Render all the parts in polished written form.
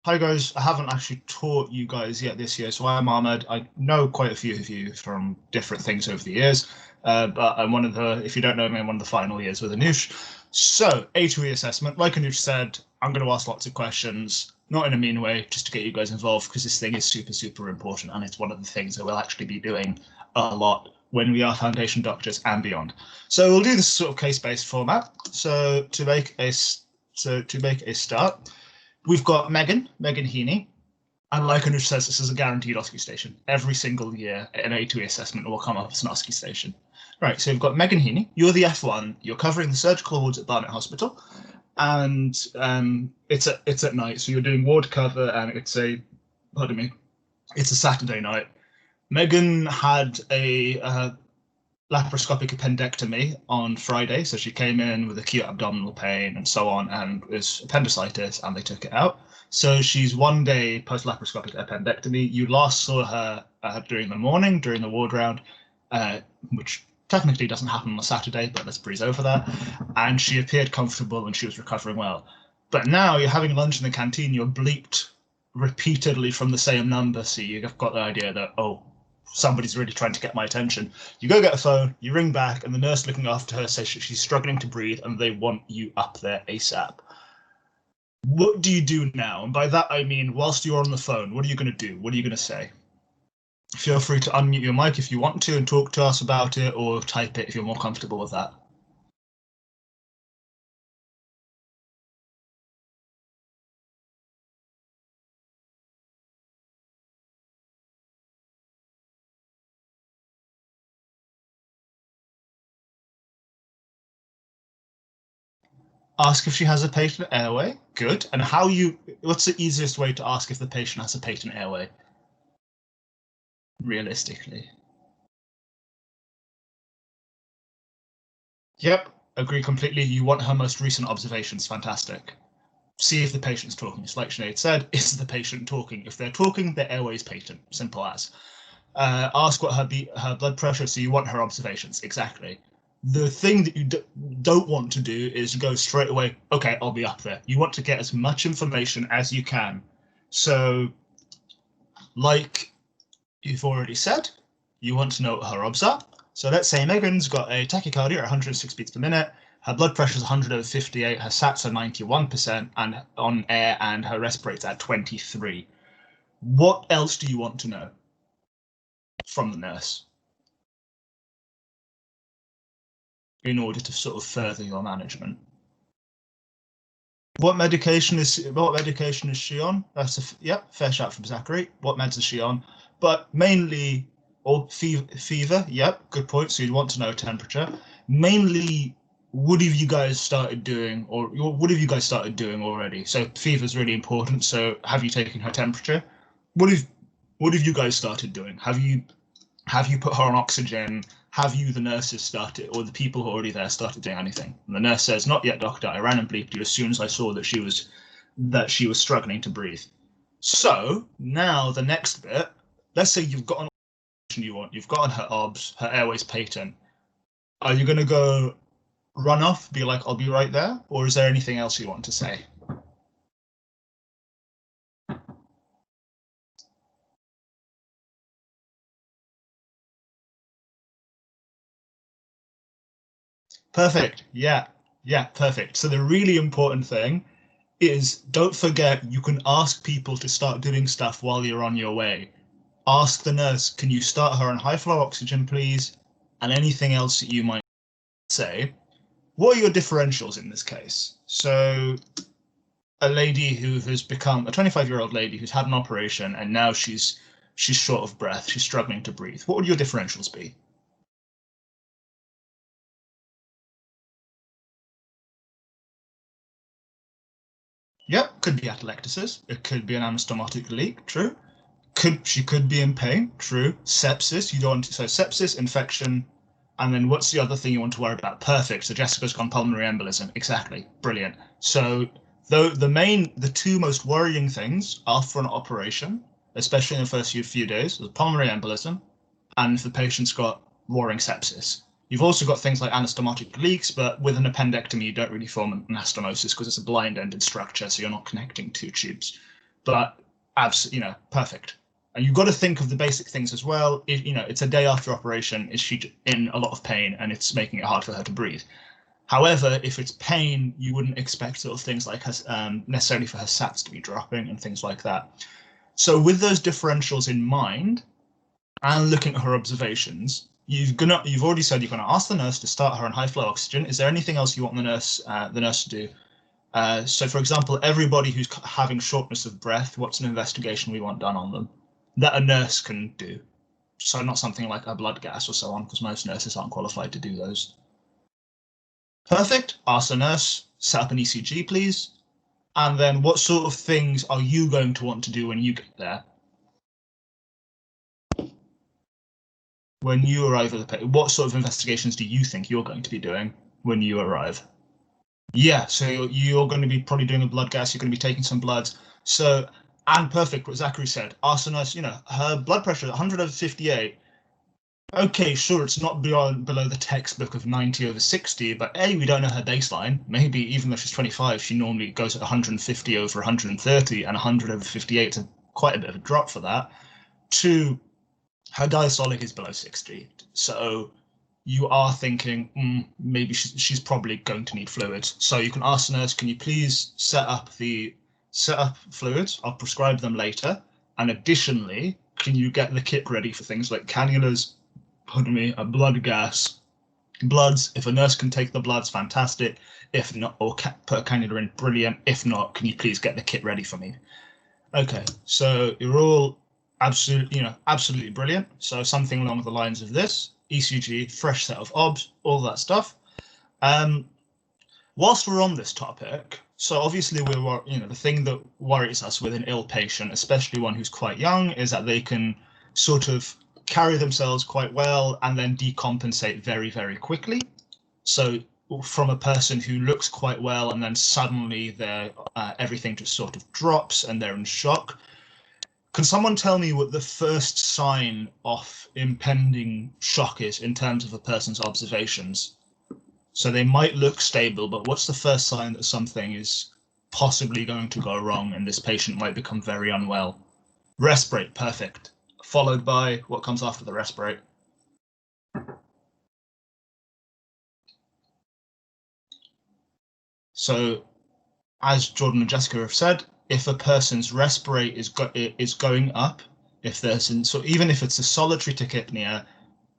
Hi guys, I haven't actually taught you guys yet this year, so I'm Ahmed. I know quite a few of you from different things over the years, but I'm one of the, if you don't know me, I'm one of the final years with Anush. So, A2E assessment, like Anush said, I'm going to ask lots of questions, not in a mean way, just to get you guys involved, because this thing is super, super important, and it's one of the things that we'll actually be doing a lot when we are foundation doctors and beyond. So we'll do this sort of case-based format. So to make a start, we've got Megan Heaney, and like Anush says, this is a guaranteed OSCE station. Every single year, an A2E assessment will come up as an OSCE station. Right, so we've got Megan Heaney. You're the F1. You're covering the surgical wards at Barnet Hospital, and it's at night. So you're doing ward cover, and it's a Saturday night. Megan had a laparoscopic appendectomy on Friday, so she came in with acute abdominal pain and so on, and it was appendicitis, and they took it out. So she's 1 day post laparoscopic appendectomy. You last saw her during the morning, during the ward round, which technically doesn't happen on a Saturday, but let's breeze over that. And she appeared comfortable and she was recovering well. But now you're having lunch in the canteen, you're bleeped repeatedly from the same number, so you've got the idea that, oh, somebody's really trying to get my attention. You go get a phone, you ring back, and the nurse looking after her says she's struggling to breathe and they want you up there ASAP. What do you do now? And by that I mean, whilst you're on the phone, what are you going to do? What are you going to say? Feel free to unmute your mic if you want to and talk to us about it, or type it if you're more comfortable with that. Ask if she has a patent airway. Good. And what's the easiest way to ask if the patient has a patent airway? Realistically. Yep, agree completely. You want her most recent observations. Fantastic. See if the patient's talking. It's like Sinead said, is the patient talking? If they're talking, their airway is patent. Simple as. Ask what her blood pressure, so you want her observations. Exactly. The thing that you don't want to do is go straight away, okay, I'll be up there. You want to get as much information as you can. So, like you've already said, you want to know what her obs are. So let's say Megan's got a tachycardia at 106 beats per minute, her blood pressure is 158, her SATs are 91% and on air, and her respirator's at 23. What else do you want to know from the nurse in order to sort of further your management? What medication is she on? That's fair shout from Zachary. What meds is she on? But mainly, fever. Yep, good point. So you'd want to know temperature. Mainly, what have you guys started doing, or what have you guys started doing already? So fever is really important. So have you taken her temperature? What have you guys started doing? Have you put her on oxygen? Have you, the nurses, started, or the people who are already there, started doing anything? And the nurse says, not yet, doctor. I ran and bleeped you as soon as I saw that she was struggling to breathe. So now the next bit, let's say you've got an option you want. You've gotten her obs, her airway's patent. Are you going to go run off, be like, I'll be right there? Or is there anything else you want to say? Perfect. Yeah, perfect. So the really important thing is, don't forget, you can ask people to start doing stuff while you're on your way. Ask the nurse, can you start her on high flow oxygen, please? And anything else that you might say. What are your differentials in this case? So a lady who has become a 25-year-old lady who's had an operation and now she's short of breath, she's struggling to breathe. What would your differentials be? Yep, could be atelectasis. It could be an anastomotic leak, true. She could be in pain, true. Sepsis, you don't want to, so sepsis, infection, and then what's the other thing you want to worry about? Perfect. So Jessica's gone pulmonary embolism. Exactly. Brilliant. So the two most worrying things after an operation, especially in the first few days, is pulmonary embolism, and if the patient's got roaring sepsis. You've also got things like anastomotic leaks, but with an appendectomy, you don't really form an anastomosis because it's a blind-ended structure, so you're not connecting two tubes. but perfect. And you've got to think of the basic things as well. It's a day after operation. Is she in a lot of pain and it's making it hard for her to breathe? However, if it's pain, you wouldn't expect sort of things like her, necessarily for her SATs to be dropping and things like that. So with those differentials in mind and looking at her observations, you've already said you're going to ask the nurse to start her on high flow oxygen. Is there anything else you want the nurse to do? So, for example, everybody who's having shortness of breath, what's an investigation we want done on them that a nurse can do? So not something like a blood gas or so on, because most nurses aren't qualified to do those. Perfect. Ask the nurse, set up an ECG, please. And then what sort of things are you going to want to do when you get there? When you arrive at the patient, what sort of investigations do you think you're going to be doing when you arrive? Yeah, so you're going to be probably doing a blood gas, you're going to be taking some bloods. So, and perfect, what Zachary said, ask the nurse, her blood pressure is 158. Okay, sure, it's not below the textbook of 90/60, but A, we don't know her baseline. Maybe even though she's 25, she normally goes at 150/130, and 100/58 is quite a bit of a drop for that. 2, her diastolic is below 60. So you are thinking, maybe she's probably going to need fluids. So you can ask the nurse, can you please set up fluids? I'll prescribe them later. And additionally, can you get the kit ready for things like cannulas, a blood gas, bloods? If a nurse can take the bloods, fantastic. If not, or put a cannula in, brilliant. If not, can you please get the kit ready for me? Okay, so you're all absolutely brilliant. So something along the lines of this: ECG, fresh set of obs, all that stuff. Whilst we're on this topic, so obviously the thing that worries us with an ill patient, especially one who's quite young, is that they can sort of carry themselves quite well and then decompensate very, very quickly. So from a person who looks quite well and then suddenly everything just sort of drops and they're in shock. Can someone tell me what the first sign of impending shock is in terms of a person's observations? So they might look stable, but what's the first sign that something is possibly going to go wrong and this patient might become very unwell? Respirate, perfect. Followed by what comes after the respirate? So, as Jordan and Jessica have said, if a person's respirate is going up, even if it's a solitary tachypnea,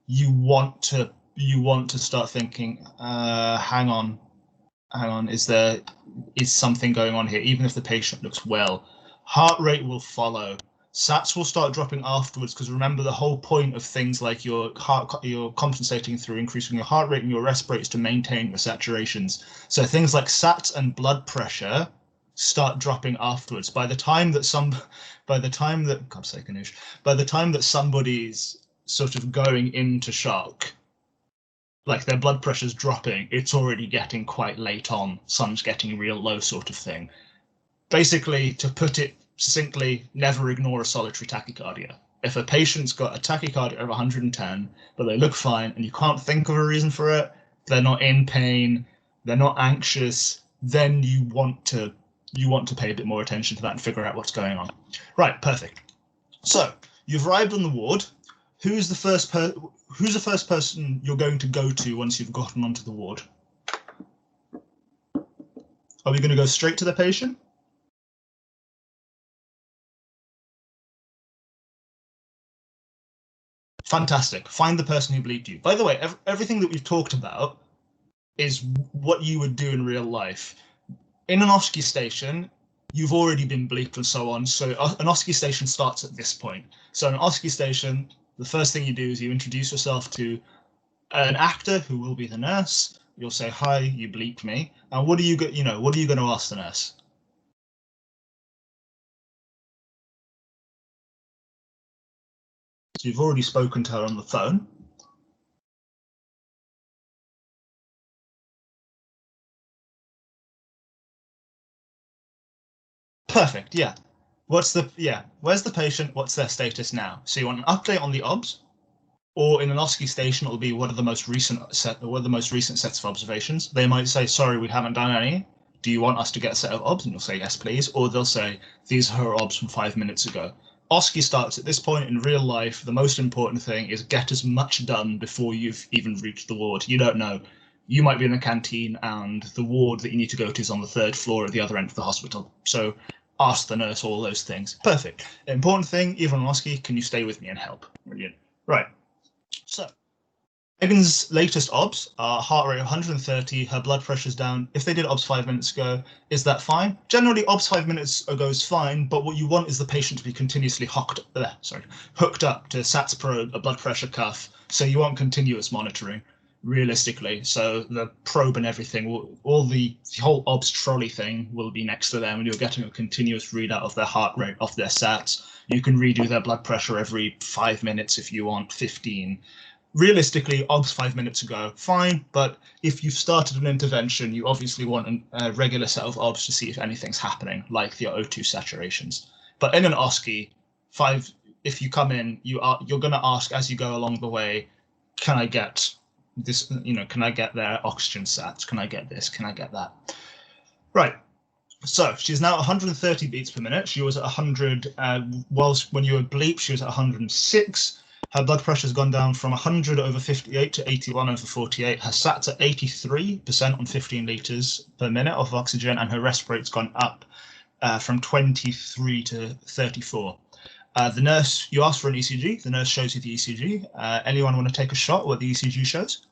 you want to start thinking, hang on, is something going on here? Even if the patient looks well, heart rate will follow. SATs will start dropping afterwards, because remember, the whole point of things like you're compensating through increasing your heart rate and your respirate is to maintain your saturations. So things like SATs and blood pressure start dropping afterwards. By the time that somebody's sort of going into shock, like their blood pressure's dropping, it's already getting quite late on, sun's getting real low sort of thing. Basically, to put it succinctly, never ignore a solitary tachycardia. If a patient's got a tachycardia of 110, but they look fine and you can't think of a reason for it, they're not in pain, they're not anxious, then you want to pay a bit more attention to that and figure out what's going on. Right, perfect. So you've arrived on the ward. Who's the first person you're going to go to once you've gotten onto the ward? Are we going to go straight to the patient? Fantastic. Find the person who bleeped you. By the way, everything that we've talked about is what you would do in real life. In an OSCE station, you've already been bleeped and so on. So an OSCE station starts at this point. So an OSCE station, the first thing you do is you introduce yourself to an actor who will be the nurse. You'll say, hi, you bleeped me. And what are you going to ask the nurse? So you've already spoken to her on the phone. Perfect, yeah. Where's the patient? What's their status now? So you want an update on the obs, or in an OSCE station, it'll be what are the most recent sets of observations. They might say, sorry, we haven't done any. do you want us to get a set of obs? And you'll say, yes, please. Or they'll say, these are her obs from 5 minutes ago. OSCE starts at this point. In real life, the most important thing is get as much done before you've even reached the ward. You don't know. You might be in the canteen and the ward that you need to go to is on the 3rd floor at the other end of the hospital. So ask the nurse all those things. Perfect. Important thing, even on OSCE, can you stay with me and help? Brilliant. Right. So Megan's latest obs are heart rate of 130, her blood pressure's down. If they did obs 5 minutes ago, is that fine? Generally, obs 5 minutes ago is fine, but what you want is the patient to be continuously hooked up to SATS probe, a blood pressure cuff, so you want continuous monitoring, realistically. So the probe and everything, the whole obs trolley thing will be next to them, and you're getting a continuous readout of their heart rate, of their SATs. You can redo their blood pressure every 5 minutes if you want, 15. Realistically, obs 5 minutes ago, fine, but if you've started an intervention, you obviously want a regular set of obs to see if anything's happening, like your O2 saturations. But in an OSCE, if you come in, you're going to ask as you go along the way, can I get this, can I get their oxygen sats? Can I get this? Can I get that? Right. So she's now 130 beats per minute. She was at 100, whilst when you were bleep, she was at 106. Her blood pressure has gone down from 100 over 58 to 81 over 48. Her SAT's at 83% on 15 litres per minute of oxygen, and her rest rate's gone up from 23 to 34. The nurse, you asked for an ECG. The nurse shows you the ECG. Anyone want to take a shot at what the ECG shows?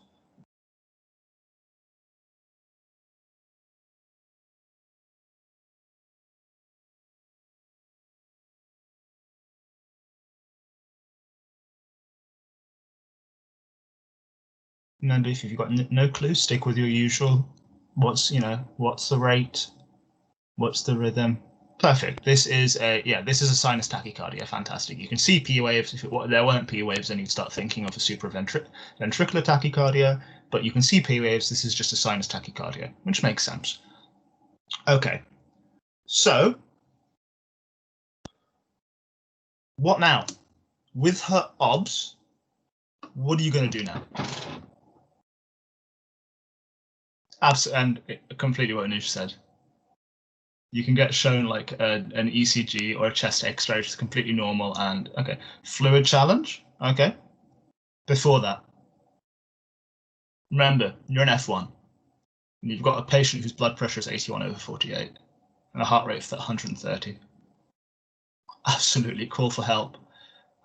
Nando, if you've got no clue, stick with your usual. What's the rate? What's the rhythm? Perfect. This is a sinus tachycardia. Fantastic. You can see P waves. If there weren't P waves, then you'd start thinking of a supraventricular tachycardia. But you can see P waves. This is just a sinus tachycardia, which makes sense. Okay. So, what now? With her obs, what are you going to do now? And completely what Anush said. You can get shown like an ECG or a chest X-ray, which is completely normal. And okay, fluid challenge. Okay. Before that, remember you're an F1. You've got a patient whose blood pressure is 81 over 48 and a heart rate of 130. Absolutely, call for help.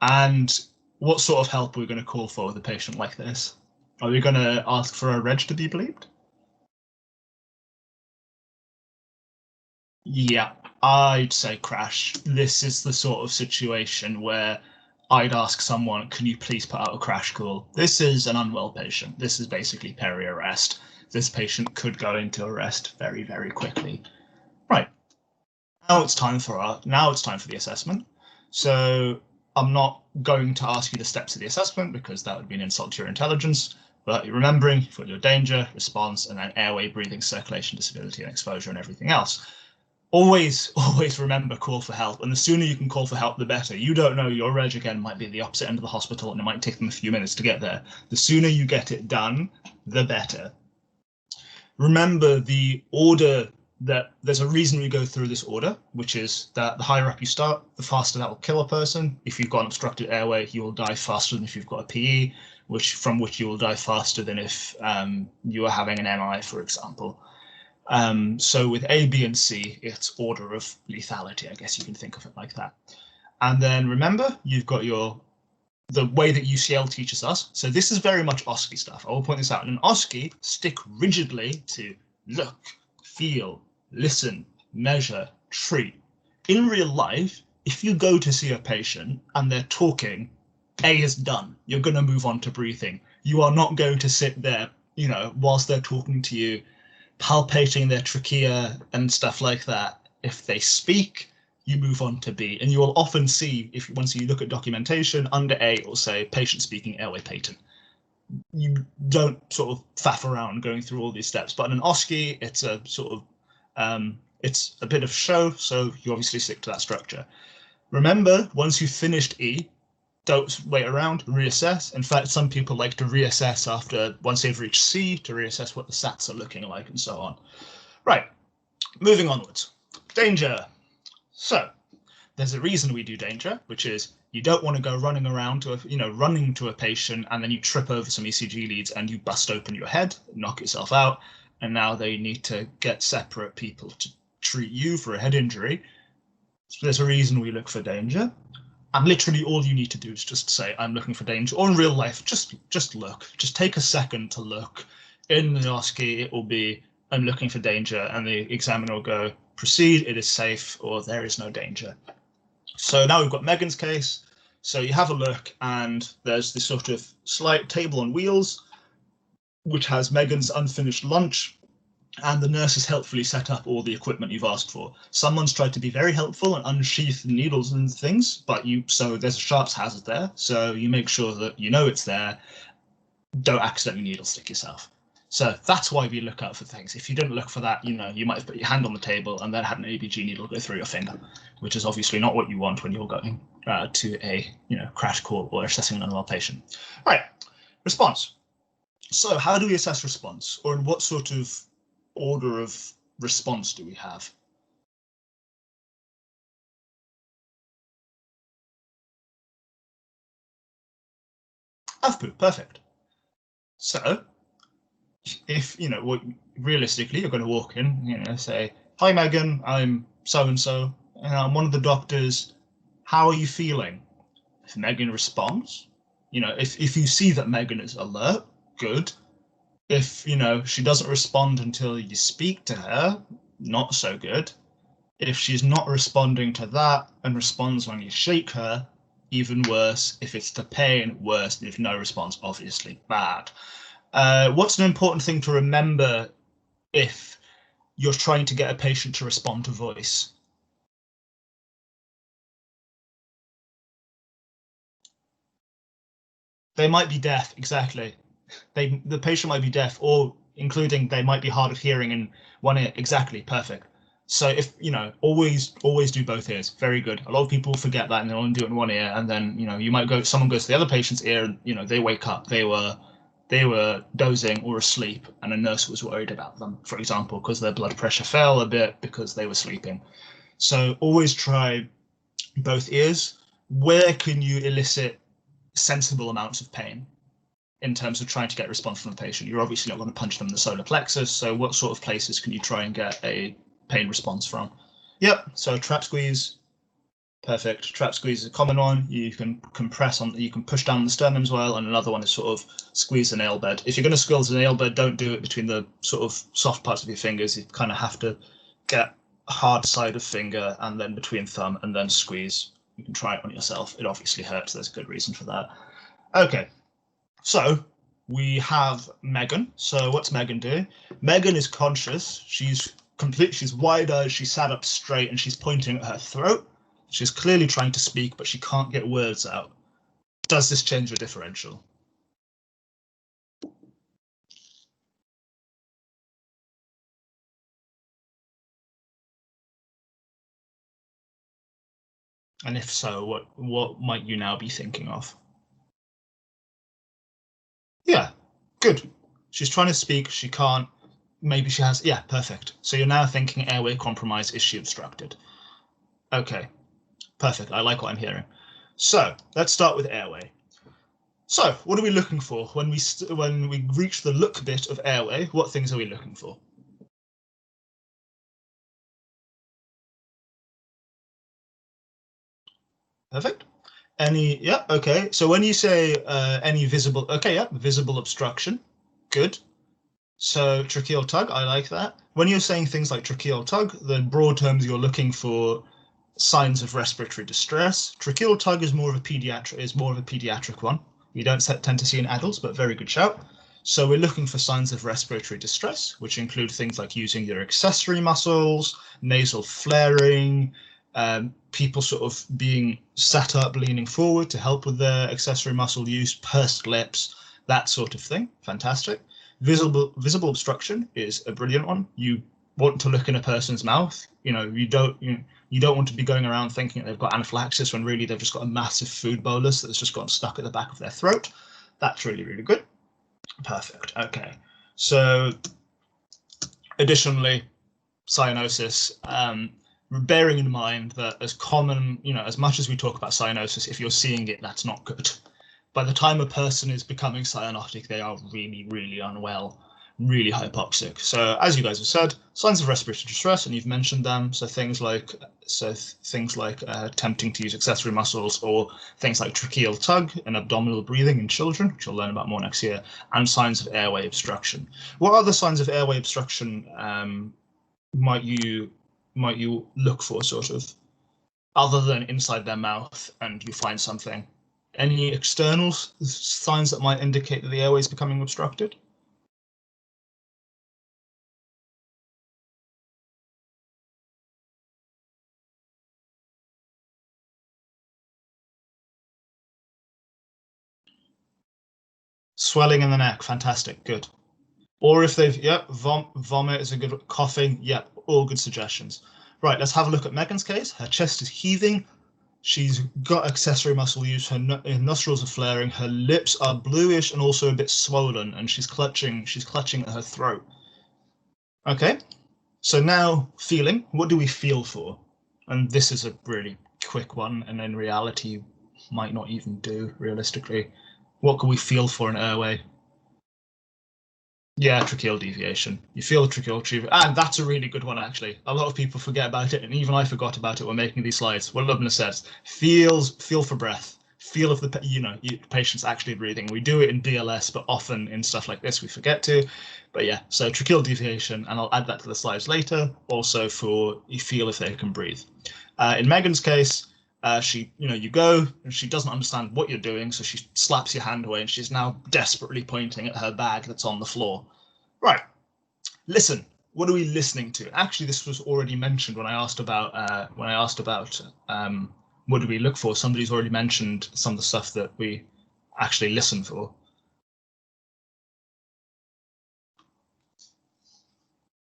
And what sort of help are we going to call for with a patient like this? Are we going to ask for a reg to be bleeped? Yeah, I'd say crash. This is the sort of situation where I'd ask someone, can you please put out a crash call? This is an unwell patient. This is basically peri-arrest. This patient could go into arrest very, very quickly. Right. Now it's time for the assessment. So I'm not going to ask you the steps of the assessment because that would be an insult to your intelligence. But you're remembering, you've got your danger, response, and then airway, breathing, circulation, disability, and exposure, and everything else. Always remember, call for help. And the sooner you can call for help, the better. You don't know, your reg again might be at the opposite end of the hospital and it might take them a few minutes to get there. The sooner you get it done, the better. Remember the order, that there's a reason we go through this order, which is that the higher up you start, the faster that will kill a person. If you've got an obstructed airway, you will die faster than if you've got a PE, from which you will die faster than if you are having an MI, for example. So with A, B, and C, it's order of lethality. I guess you can think of it like that. And then remember, you've got the way that UCL teaches us. So this is very much OSCE stuff. I will point this out. In OSCE, stick rigidly to look, feel, listen, measure, treat. In real life, if you go to see a patient and they're talking, A is done. You're going to move on to breathing. You are not going to sit there, whilst they're talking to you, palpating their trachea and stuff like that. If they speak, you move on to B. And you will often see, once you look at documentation, under A it will say patient speaking, airway patent. You don't sort of faff around going through all these steps. But in OSCE, it's a sort of, it's a bit of show, so you obviously stick to that structure. Remember, once you've finished E, don't wait around, reassess. In fact, some people like to reassess once they've reached C, to reassess what the SATs are looking like and so on. Right, Moving onwards. Danger. So there's a reason we do danger, which is you don't want to go running around to running to a patient and then you trip over some ECG leads and you bust open your head, knock yourself out, and now they need to get separate people to treat you for a head injury. So there's a reason we look for danger. And literally all you need to do is just say, I'm looking for danger. Or in real life, just look. Just take a second to look. In the OSCE, it will be, I'm looking for danger. And the examiner will go, proceed, it is safe, or there is no danger. So now we've got Megan's case. So you have a look, and there's this sort of slight table on wheels, which has Megan's unfinished lunch. And the nurse has helpfully set up all the equipment you've asked for. Someone's tried to be very helpful and unsheath needles and things, but so there's a sharps hazard there. So you make sure that you know it's there. Don't accidentally needle stick yourself. So that's why we look out for things. If you didn't look for that, you might have put your hand on the table and then had an ABG needle go through your finger, which is obviously not what you want when you're going to a crash course or assessing an unwell patient. All right, response. So how do we assess response, or in what sort of order of response do we have? AVPU, perfect. So if realistically you're going to walk in, say, hi Megan, I'm so and so, and I'm one of the doctors. How are you feeling? If Megan responds, if you see that Megan is alert, good. If she doesn't respond until you speak to her, not so good. If she's not responding to that and responds when you shake her, even worse. If it's to pain, worse. If no response, obviously bad. What's an important thing to remember if you're trying to get a patient to respond to voice? They might be deaf, exactly. The patient might be deaf, or including they might be hard of hearing in one ear. Exactly, perfect. So if always do both ears. Very good. A lot of people forget that and they only do it in one ear, and then you might someone goes to the other patient's ear and they wake up, they were dozing or asleep, and a nurse was worried about them, for example, because their blood pressure fell a bit because they were sleeping. So always try both ears. Where can you elicit sensible amounts of pain in terms of trying to get a response from the patient? You're obviously not going to punch them in the solar plexus, so what sort of places can you try and get a pain response from? Yep, so trap squeeze, perfect. Trap squeeze is a common one. You can compress on, you can push down the sternum as well, and another one is sort of squeeze the nail bed. If you're going to squeeze the nail bed, don't do it between the sort of soft parts of your fingers. You kind of have to get hard side of finger and then between thumb and then squeeze. You can try it on yourself. It obviously hurts. There's a good reason for that. Okay, so we have Megan. So what's Megan doing? Megan is conscious. She's wide-eyed. She's sat up straight and she's pointing at her throat. She's clearly trying to speak, but she can't get words out. Does this change your differential? And if so, what might you now be thinking of? Yeah, good. She's trying to speak, she can't. Maybe she has, yeah, perfect. So you're now thinking airway compromise, is she obstructed? Okay, perfect. I like what I'm hearing. So let's start with airway. So what are we looking for when we reach the look bit of airway? What things are we looking for? Perfect. Yeah, okay. So when you say any visible, okay, yeah, visible obstruction, good. So tracheal tug, I like that. When you're saying things like tracheal tug, the broad terms you're looking for signs of respiratory distress. Tracheal tug is more of a pediatric one. We don't tend to see in adults, but very good shout. So we're looking for signs of respiratory distress, which include things like using your accessory muscles, nasal flaring, people sort of being sat up, leaning forward to help with their accessory muscle use, pursed lips, that sort of thing. Fantastic. Visible obstruction is a brilliant one. You want to look in a person's mouth. You don't want to be going around thinking they've got anaphylaxis when really they've just got a massive food bolus that's just gotten stuck at the back of their throat. That's really, really good. Perfect. Okay. So additionally, cyanosis, bearing in mind that as common, as much as we talk about cyanosis, if you're seeing it, that's not good. By the time a person is becoming cyanotic, they are really, really unwell, really hypoxic. So as you guys have said, signs of respiratory distress, and you've mentioned them. So things like attempting to use accessory muscles, or things like tracheal tug and abdominal breathing in children, which you'll learn about more next year, and signs of airway obstruction. What other signs of airway obstruction might you look for, sort of, other than inside their mouth and you find something? Any external signs that might indicate that the airway is becoming obstructed? Swelling in the neck, fantastic, good. Or if they've, vomit is a good, coughing, all good suggestions. Right, let's have a look at Megan's case. Her chest is heaving. She's got accessory muscle use. Her nostrils are flaring. Her lips are bluish and also a bit swollen, and she's clutching at her throat. Okay, so now feeling. What do we feel for? And this is a really quick one, and in reality, you might not even do realistically. What can we feel for an airway? Yeah, tracheal deviation. You feel the tracheal deviation, and that's a really good one, actually. A lot of people forget about it, and even I forgot about it when making these slides. What Lubna says, feel for breath. Feel if the patient's actually breathing. We do it in BLS, but often in stuff like this we forget to. But yeah, so tracheal deviation, and I'll add that to the slides later. Also for you feel if they can breathe. In Megan's case, you go and she doesn't understand what you're doing, so she slaps your hand away and she's now desperately pointing at her bag that's on the floor. Right, listen. What are we listening to? Actually, this was already mentioned when I asked about what do we look for. Somebody's already mentioned some of the stuff that we actually listen for.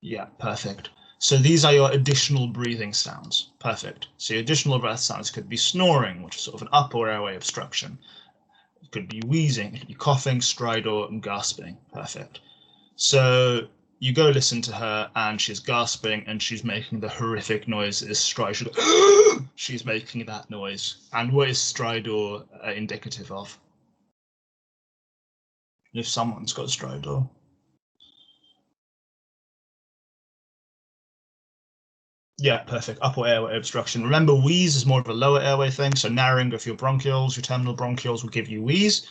Yeah, perfect. So these are your additional breathing sounds. Perfect. So your additional breath sounds could be snoring, which is sort of an upper airway obstruction. It could be wheezing, it could be coughing, stridor, and gasping. Perfect. So you go listen to her, and she's gasping, and she's making the horrific noises. Stridor. She's making that noise. And what is stridor indicative of? If someone's got stridor. Yeah, perfect. Upper airway obstruction. Remember, wheeze is more of a lower airway thing, so narrowing of your bronchioles, your terminal bronchioles will give you wheeze.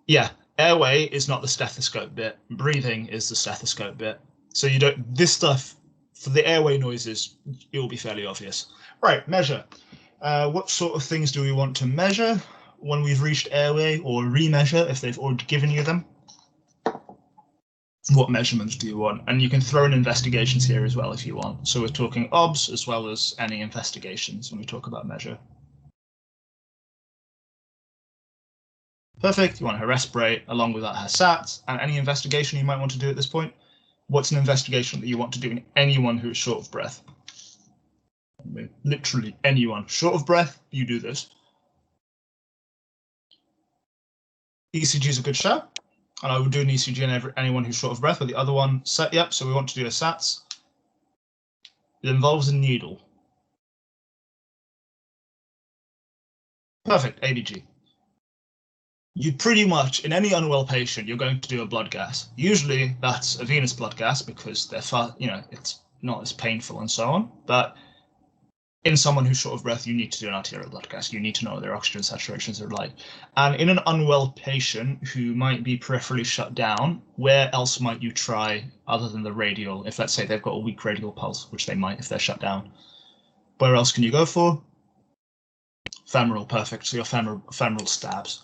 Yeah, airway is not the stethoscope bit. Breathing is the stethoscope bit. So you don't, this stuff, for the airway noises, it will be fairly obvious. Right, measure. What sort of things do we want to measure when we've reached airway, or remeasure if they've already given you them? What measurements do you want? And you can throw in investigations here as well if you want. So we're talking OBS as well as any investigations when we talk about measure. Perfect. You want her respirate along with that her SATs, and any investigation you might want to do at this point. What's an investigation that you want to do in anyone who is short of breath? Literally anyone short of breath, you do this. ECG is a good shout. And I would do an ECG on anyone who's short of breath, but the other one, so we want to do a SATs. It involves a needle. Perfect, ABG. You pretty much, in any unwell patient, you're going to do a blood gas. Usually that's a venous blood gas because they're it's not as painful and so on. But in someone who's short of breath, you need to do an arterial blood gas. You need to know what their oxygen saturations are like. And in an unwell patient who might be peripherally shut down, where else might you try other than the radial? If let's say they've got a weak radial pulse, which they might if they're shut down. Where else can you go for? Femoral, perfect. So your femoral stabs.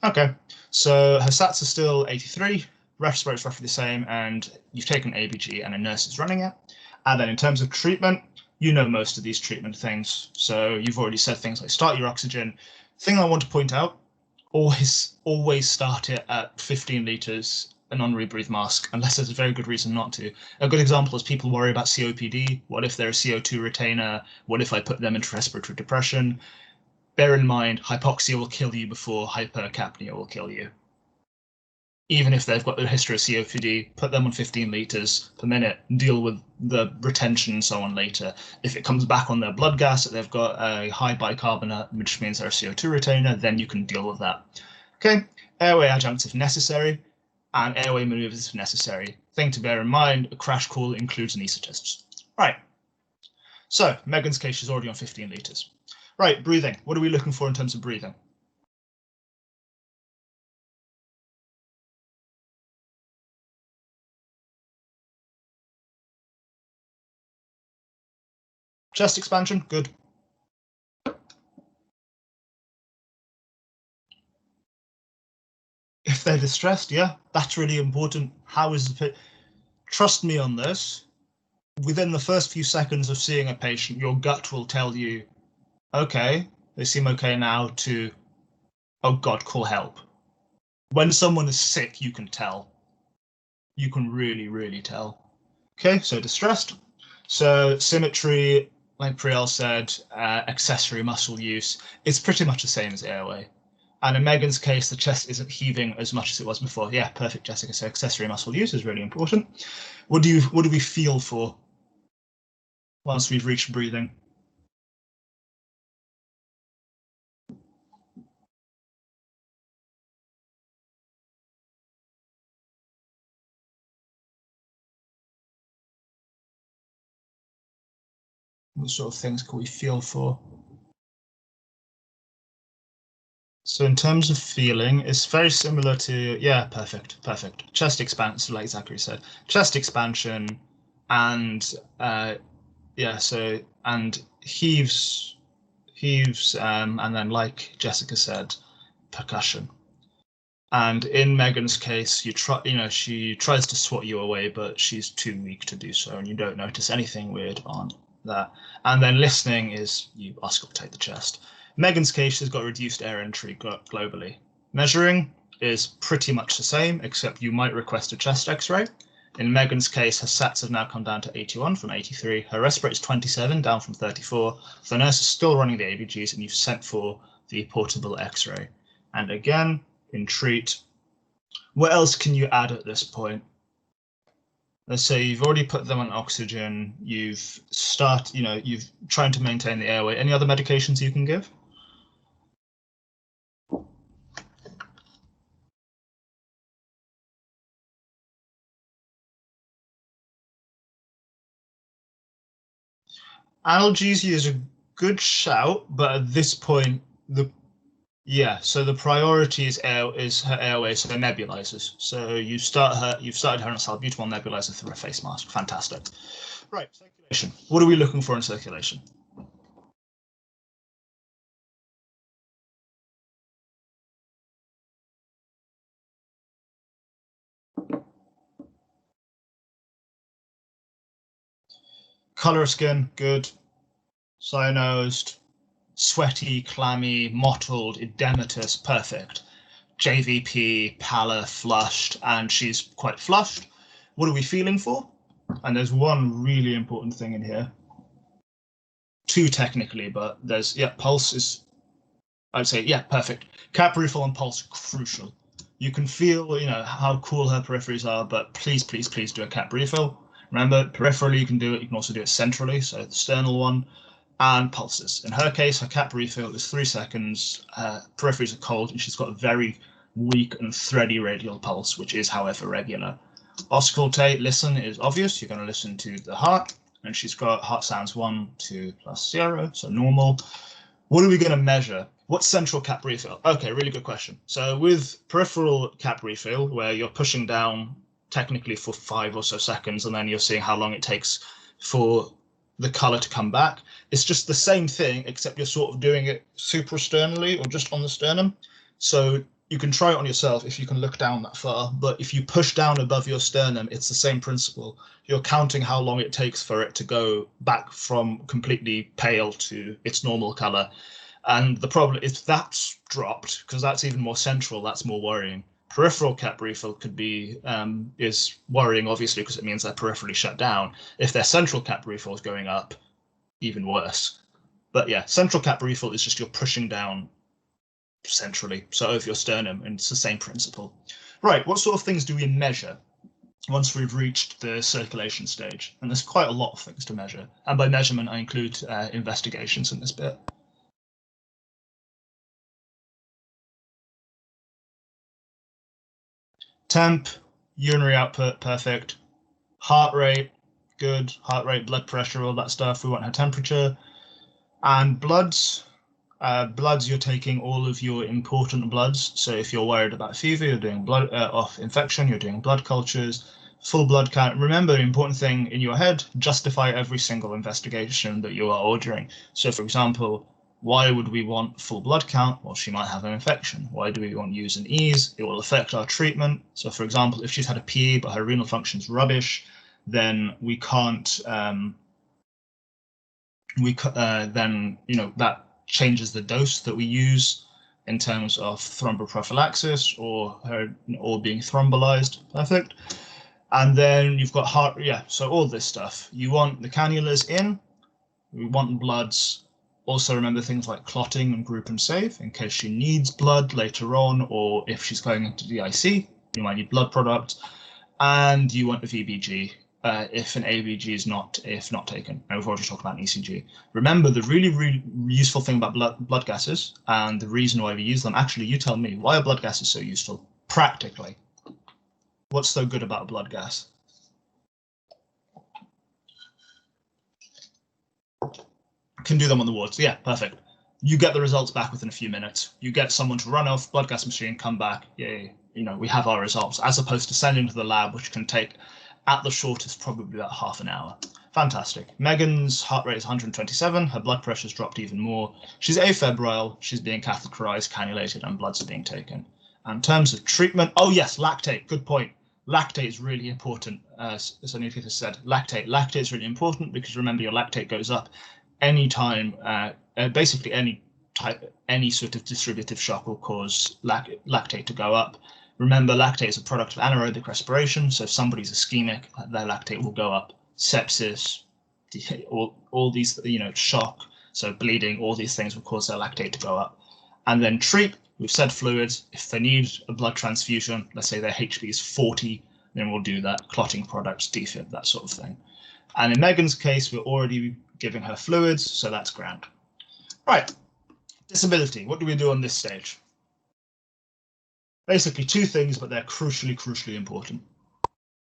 Okay, so her SATs are still 83, respiratory is roughly the same, and you've taken ABG and a nurse is running it. And then in terms of treatment, you know most of these treatment things. So you've already said things like start your oxygen. Thing I want to point out, always start it at 15 litres, a non-rebreathe mask, unless there's a very good reason not to. A good example is people worry about COPD. What if they're a CO2 retainer? What if I put them into respiratory depression? Bear in mind, hypoxia will kill you before hypercapnia will kill you. even if they've got a history of COPD, put them on 15 liters per minute, deal with the retention and so on later. If it comes back on their blood gas, that they've got a high bicarbonate, which means they're a CO2 retainer, then you can deal with that. Okay, airway adjuncts if necessary, and airway maneuvers if necessary. Thing to bear in mind, a crash call includes anaesthetists. Right, so Megan's case, she's already on 15 liters. Right, breathing. What are we looking for in terms of breathing? Chest expansion, good. If they're distressed, yeah, that's really important. How is the trust me on this. Within the first few seconds of seeing a patient, your gut will tell you, okay, they seem okay now, to, oh God, call help. When someone is sick, you can tell. You can really, really tell. Okay, so distressed. So symmetry, like Priel said, accessory muscle use, it's pretty much the same as airway. And in Megan's case, the chest isn't heaving as much as it was before. Yeah, perfect, Jessica. So accessory muscle use is really important. What do we feel for once we've reached breathing? What sort of things can we feel for? So in terms of feeling, it's very similar to, yeah, perfect. Chest expansion, like Zachary said, chest expansion, and yeah, so, and heaves, and then like Jessica said, percussion. And in Megan's case, she tries to swat you away, but she's too weak to do so, and you don't notice anything weird on that. And then listening is you auscultate the chest. Megan's case has got reduced air entry globally. Measuring is pretty much the same, except you might request a chest x-ray. In Megan's case, her SATs have now come down to 81 from 83. Her respirate is 27, down from 34. The nurse is still running the ABGs, and you've sent for the portable x-ray. And again, in treat, what else can you add at this point? Let's say you've already put them on oxygen, you've trying to maintain the airway. Any other medications you can give? Analgesia is a good shout, but at this point, so the priority is her airway, so nebulizers. So you've started her on a salbutamol nebulizer through a face mask. Fantastic. Right, circulation. What are we looking for in circulation? Color of skin, good. Cyanosed, sweaty, clammy, mottled, edematous, perfect. JVP, pallor, flushed, and she's quite flushed. What are we feeling for? And there's one really important thing in here. Two technically, but there's, yeah, pulse is, I'd say, yeah, perfect. Cap refill and pulse, crucial. You can feel, how cool her peripheries are, but please, please, please do a cap refill. Remember, peripherally you can do it, you can also do it centrally, so the sternal one, and pulses. In her case, her cap refill is 3 seconds, peripheries are cold, and she's got a very weak and thready radial pulse, which is, however, regular. Auscultate, listen is obvious, you're going to listen to the heart, and she's got heart sounds 1, 2, plus 0, so normal. What are we going to measure? What's central cap refill? Okay, really good question. So with peripheral cap refill, where you're pushing down technically for 5 or so seconds, and then you're seeing how long it takes for the color to come back, it's just the same thing, except you're sort of doing it suprasternally or just on the sternum. So you can try it on yourself if you can look down that far, but if you push down above your sternum, it's the same principle. You're counting how long it takes for it to go back from completely pale to its normal color. And the problem is that's dropped, because that's even more central, that's more worrying. Peripheral cap refill could be is worrying, obviously, because it means they're peripherally shut down. If their central cap refill is going up, even worse. But yeah, central cap refill is just you're pushing down centrally, so over your sternum, and it's the same principle. Right, what sort of things do we measure once we've reached the circulation stage? And there's quite a lot of things to measure. And by measurement, I include investigations in this bit. Temp, urinary output, perfect. Heart rate, good. Heart rate, blood pressure, all that stuff. We want her temperature. And bloods. Bloods, you're taking all of your important bloods. So if you're worried about fever, you're doing blood off infection, you're doing blood cultures, full blood count. Remember, the important thing in your head, justify every single investigation that you are ordering. So for example, why would we want full blood count? Well, she might have an infection. Why do we want use and ease? It will affect our treatment. So for example, if she's had a PE but her renal function's rubbish, then we can't, then, that changes the dose that we use in terms of thromboprophylaxis or being thrombolized. Perfect. And then you've got heart, so all this stuff. You want the cannulas in, we want bloods. Also remember things like clotting and group and save in case she needs blood later on, or if she's going into DIC, you might need blood products. And you want the VBG if an ABG is not taken. And we've already talked about an ECG. Remember, the really useful thing about blood gases and the reason why we use them, actually, you tell me, why are blood gases so useful practically? What's so good about a blood gas? Can do them on the wards. Yeah, perfect. You get the results back within a few minutes. You get someone to run off blood gas machine, come back. Yay, we have our results, as opposed to sending to the lab, which can take, at the shortest, probably about half an hour. Fantastic. Megan's heart rate is 127. Her blood pressure's dropped even more. She's afebrile. She's being catheterized, cannulated, and bloods are being taken. And in terms of treatment, oh yes, lactate. Good point. Lactate is really important. As Anita said, lactate is really important because remember your lactate goes up anytime. Basically any sort of distributive shock will cause lactate to go up. Remember, lactate is a product of anaerobic respiration, so if somebody's ischemic, their lactate will go up. Sepsis, all these, shock, so bleeding, all these things will cause their lactate to go up. And then treat, we've said fluids. If they need a blood transfusion, let's say their HB is 40, then we'll do that. Clotting products, defib, that sort of thing. And in Megan's case, we're already giving her fluids, so that's grand. Right, disability, what do we do on this stage? Basically two things, but they're crucially important.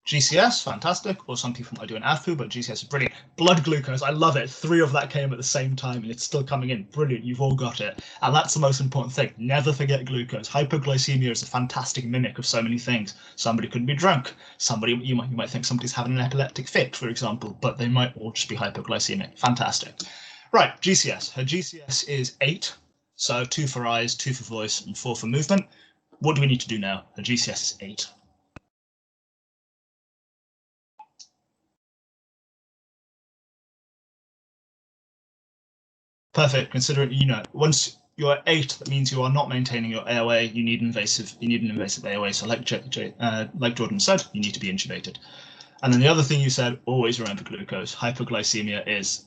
GCS, fantastic, or some people might do an AFPU, but GCS is brilliant. Blood glucose, I love it. 3 of that came at the same time and it's still coming in. Brilliant, you've all got it. And that's the most important thing. Never forget glucose. Hypoglycemia is a fantastic mimic of so many things. Somebody could be drunk. You might think somebody's having an epileptic fit, for example, but they might all just be hypoglycemic. Fantastic. Right, GCS. Her GCS is 8. So 2 for eyes, 2 for voice, and 4 for movement. What do we need to do now? Her GCS is 8. Perfect. Considering, once you're at 8, that means you are not maintaining your airway. You need an invasive airway. So like Jordan said, you need to be intubated. And then the other thing you said, always remember glucose. Hypoglycemia is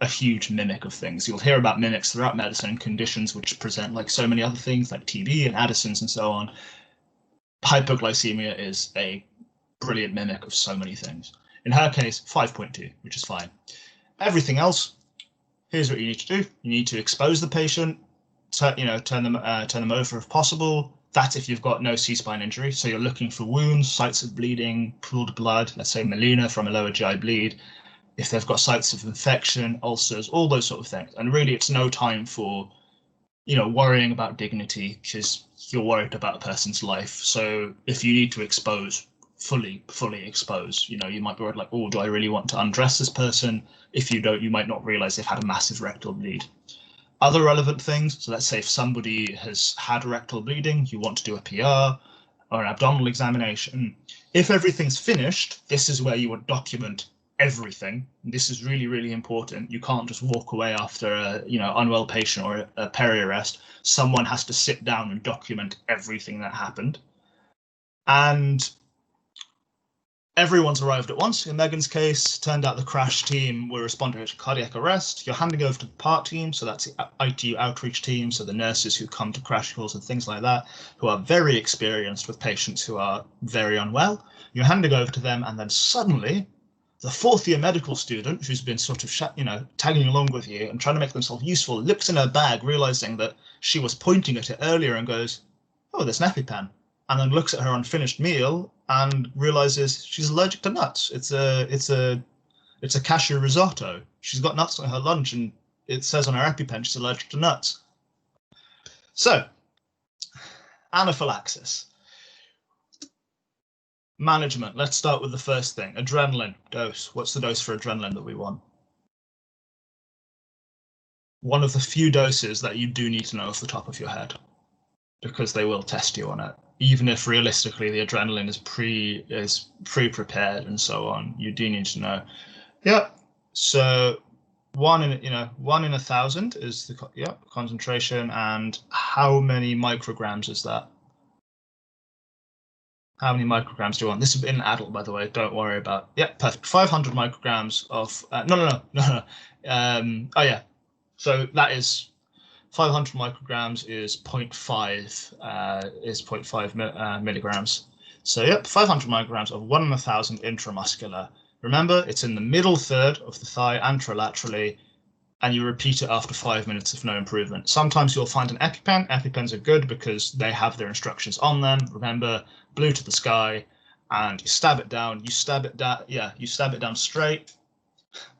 a huge mimic of things. You'll hear about mimics throughout medicine, conditions which present like so many other things like TB and Addison's and so on. Hypoglycemia is a brilliant mimic of so many things. In her case, 5.2, which is fine. Everything else, here's what you need to do. You need to expose the patient, turn them over if possible. That's if you've got no C-spine injury. So you're looking for wounds, sites of bleeding, pooled blood, let's say melena from a lower GI bleed. If they've got sites of infection, ulcers, all those sort of things. And really, it's no time for, worrying about dignity because you're worried about a person's life. So if you need to expose, fully expose, you might be worried like, oh, do I really want to undress this person? If you don't, you might not realize they've had a massive rectal bleed. Other relevant things, so let's say if somebody has had rectal bleeding, you want to do a PR or an abdominal examination. If everything's finished, this is where you would document everything. This is really important. You can't just walk away after a unwell patient or a peri-arrest. Someone has to sit down and document everything that happened. And everyone's arrived at once. In Megan's case, turned out the crash team were responding to cardiac arrest. You're handing over to the PART team, so that's the ITU outreach team, so the nurses who come to crash calls and things like that, who are very experienced with patients who are very unwell. You're handing over to them, and then suddenly, the fourth-year medical student, who's been sort of, tagging along with you and trying to make themselves useful, looks in her bag, realizing that she was pointing at it earlier and goes, "Oh, there's an EpiPen." And then looks at her unfinished meal and realizes she's allergic to nuts. It's a cashew risotto. She's got nuts on her lunch, and it says on her EpiPen she's allergic to nuts. So, anaphylaxis. Management. Let's start with the first thing. Adrenaline dose. What's the dose for adrenaline that we want? One of the few doses that you do need to know off the top of your head, because they will test you on it. Even if realistically the adrenaline is pre-prepared and so on, you do need to know. Yeah. So 1 in 1,000 is the concentration, and how many micrograms is that? How many micrograms do you want? This is in an adult, by the way. Don't worry about. Yeah, perfect. 500 micrograms of. No. Oh yeah. So that is. 500 micrograms is 0.5 milligrams. So yep, 500 micrograms of 1 in 1,000 intramuscular. Remember, it's in the middle third of the thigh anterolaterally, and you repeat it after 5 minutes if no improvement. Sometimes you'll find an EpiPen. EpiPens are good because they have their instructions on them. Remember, blue to the sky, and you stab it down. You stab it down. Yeah, you stab it down straight.